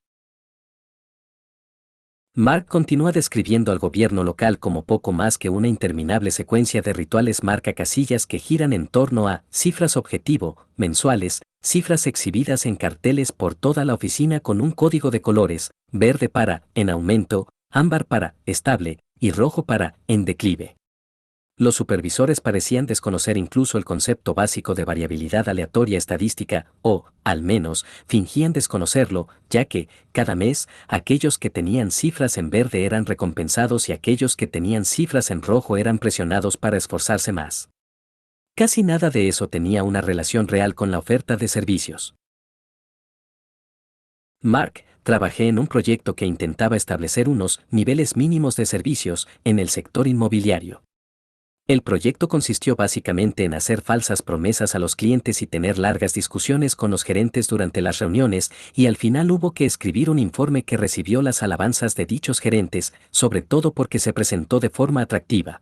Mark continúa describiendo al gobierno local como poco más que una interminable secuencia de rituales marcacasillas que giran en torno a cifras objetivo, mensuales, cifras exhibidas en carteles por toda la oficina con un código de colores, verde para en aumento, ámbar para estable y rojo para en declive. Los supervisores parecían desconocer incluso el concepto básico de variabilidad aleatoria estadística, o, al menos, fingían desconocerlo, ya que, cada mes, aquellos que tenían cifras en verde eran recompensados y aquellos que tenían cifras en rojo eran presionados para esforzarse más. Casi nada de eso tenía una relación real con la oferta de servicios. Mark, trabajé en un proyecto que intentaba establecer unos niveles mínimos de servicios en el sector inmobiliario. El proyecto consistió básicamente en hacer falsas promesas a los clientes y tener largas discusiones con los gerentes durante las reuniones, y al final hubo que escribir un informe que recibió las alabanzas de dichos gerentes, sobre todo porque se presentó de forma atractiva.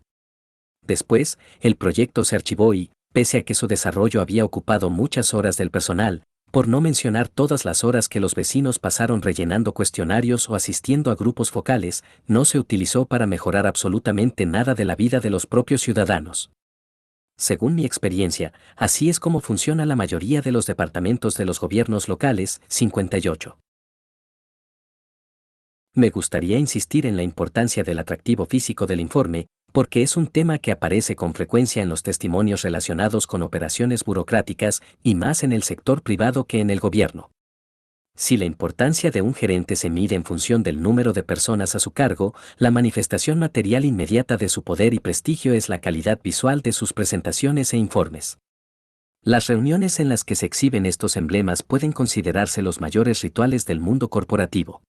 Después, el proyecto se archivó y, pese a que su desarrollo había ocupado muchas horas del personal, por no mencionar todas las horas que los vecinos pasaron rellenando cuestionarios o asistiendo a grupos focales, no se utilizó para mejorar absolutamente nada de la vida de los propios ciudadanos. Según mi experiencia, así es como funciona la mayoría de los departamentos de los gobiernos locales. 58. Me gustaría insistir en la importancia del atractivo físico del informe, porque es un tema que aparece con frecuencia en los testimonios relacionados con operaciones burocráticas y más en el sector privado que en el gobierno. Si la importancia de un gerente se mide en función del número de personas a su cargo, la manifestación material inmediata de su poder y prestigio es la calidad visual de sus presentaciones e informes. Las reuniones en las que se exhiben estos emblemas pueden considerarse los mayores rituales del mundo corporativo.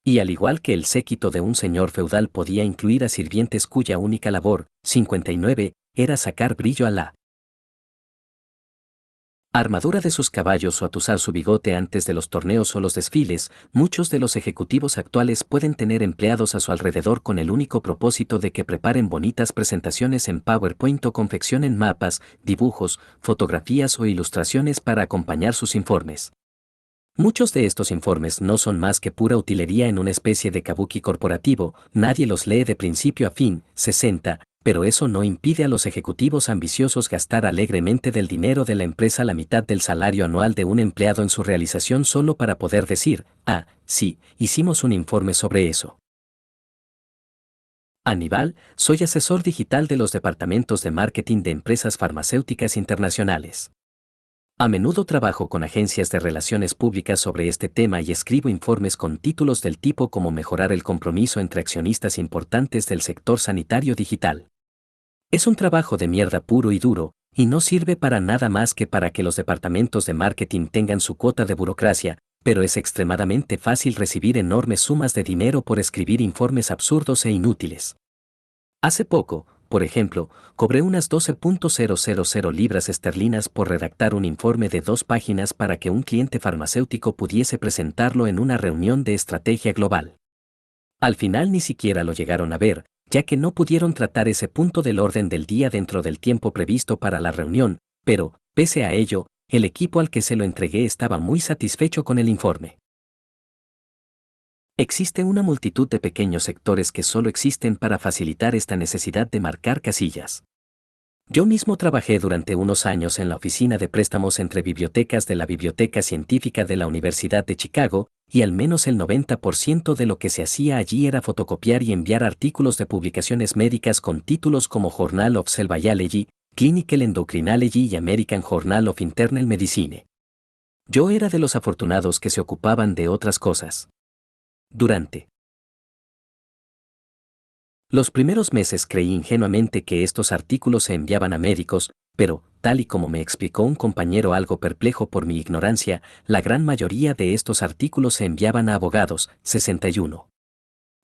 Y al igual que el séquito de un señor feudal podía incluir a sirvientes cuya única labor, 59, era sacar brillo a la Armadura de sus caballos o atusar su bigote antes de los torneos o los desfiles, muchos de los ejecutivos actuales pueden tener empleados a su alrededor con el único propósito de que preparen bonitas presentaciones en PowerPoint o confeccionen mapas, dibujos, fotografías o ilustraciones para acompañar sus informes. Muchos de estos informes no son más que pura utilería en una especie de kabuki corporativo, nadie los lee de principio a fin, 60, pero eso no impide a los ejecutivos ambiciosos gastar alegremente del dinero de la empresa la mitad del salario anual de un empleado en su realización solo para poder decir, ah, sí, hicimos un informe sobre eso. Aníbal, soy asesor digital de los departamentos de marketing de empresas farmacéuticas internacionales. A menudo trabajo con agencias de relaciones públicas sobre este tema y escribo informes con títulos del tipo como mejorar el compromiso entre accionistas importantes del sector sanitario digital. Es un trabajo de mierda puro y duro, y no sirve para nada más que para que los departamentos de marketing tengan su cuota de burocracia, pero es extremadamente fácil recibir enormes sumas de dinero por escribir informes absurdos e inútiles. Hace poco, por ejemplo, cobré unas 12.000 libras esterlinas por redactar un informe de 2 páginas para que un cliente farmacéutico pudiese presentarlo en una reunión de estrategia global. Al final ni siquiera lo llegaron a ver, ya que no pudieron tratar ese punto del orden del día dentro del tiempo previsto para la reunión, pero, pese a ello, el equipo al que se lo entregué estaba muy satisfecho con el informe. Existe una multitud de pequeños sectores que solo existen para facilitar esta necesidad de marcar casillas. Yo mismo trabajé durante unos años en la oficina de préstamos entre bibliotecas de la Biblioteca Científica de la Universidad de Chicago, y al menos el 90% de lo que se hacía allí era fotocopiar y enviar artículos de publicaciones médicas con títulos como Journal of Cell Biology, Clinical Endocrinology y American Journal of Internal Medicine. Yo era de los afortunados que se ocupaban de otras cosas. Durante los primeros meses creí ingenuamente que estos artículos se enviaban a médicos, pero, tal y como me explicó un compañero algo perplejo por mi ignorancia, la gran mayoría de estos artículos se enviaban a abogados, 61.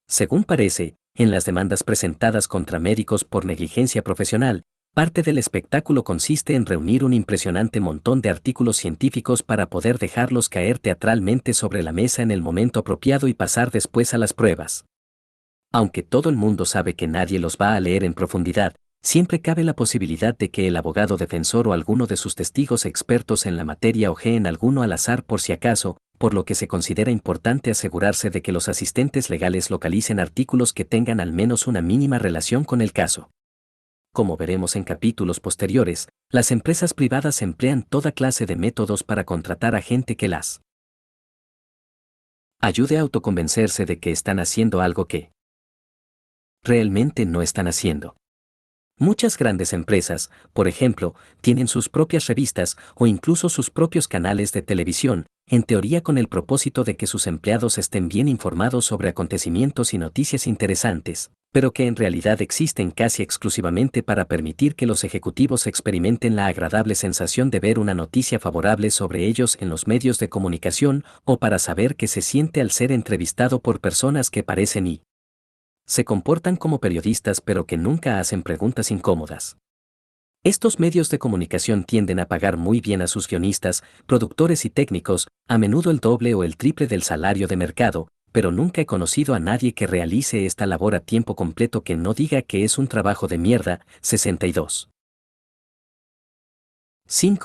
Según parece, en las demandas presentadas contra médicos por negligencia profesional, parte del espectáculo consiste en reunir un impresionante montón de artículos científicos para poder dejarlos caer teatralmente sobre la mesa en el momento apropiado y pasar después a las pruebas. Aunque todo el mundo sabe que nadie los va a leer en profundidad, siempre cabe la posibilidad de que el abogado defensor o alguno de sus testigos expertos en la materia ojeen alguno al azar por si acaso, por lo que se considera importante asegurarse de que los asistentes legales localicen artículos que tengan al menos una mínima relación con el caso. Como veremos en capítulos posteriores, las empresas privadas emplean toda clase de métodos para contratar a gente que las ayude a autoconvencerse de que están haciendo algo que realmente no están haciendo. Muchas grandes empresas, por ejemplo, tienen sus propias revistas o incluso sus propios canales de televisión, en teoría con el propósito de que sus empleados estén bien informados sobre acontecimientos y noticias interesantes, pero que en realidad existen casi exclusivamente para permitir que los ejecutivos experimenten la agradable sensación de ver una noticia favorable sobre ellos en los medios de comunicación o para saber qué se siente al ser entrevistado por personas que parecen y se comportan como periodistas pero que nunca hacen preguntas incómodas. Estos medios de comunicación tienden a pagar muy bien a sus guionistas, productores y técnicos, a menudo el doble o el triple del salario de mercado, pero nunca he conocido a nadie que realice esta labor a tiempo completo que no diga que es un trabajo de mierda. 62. 5.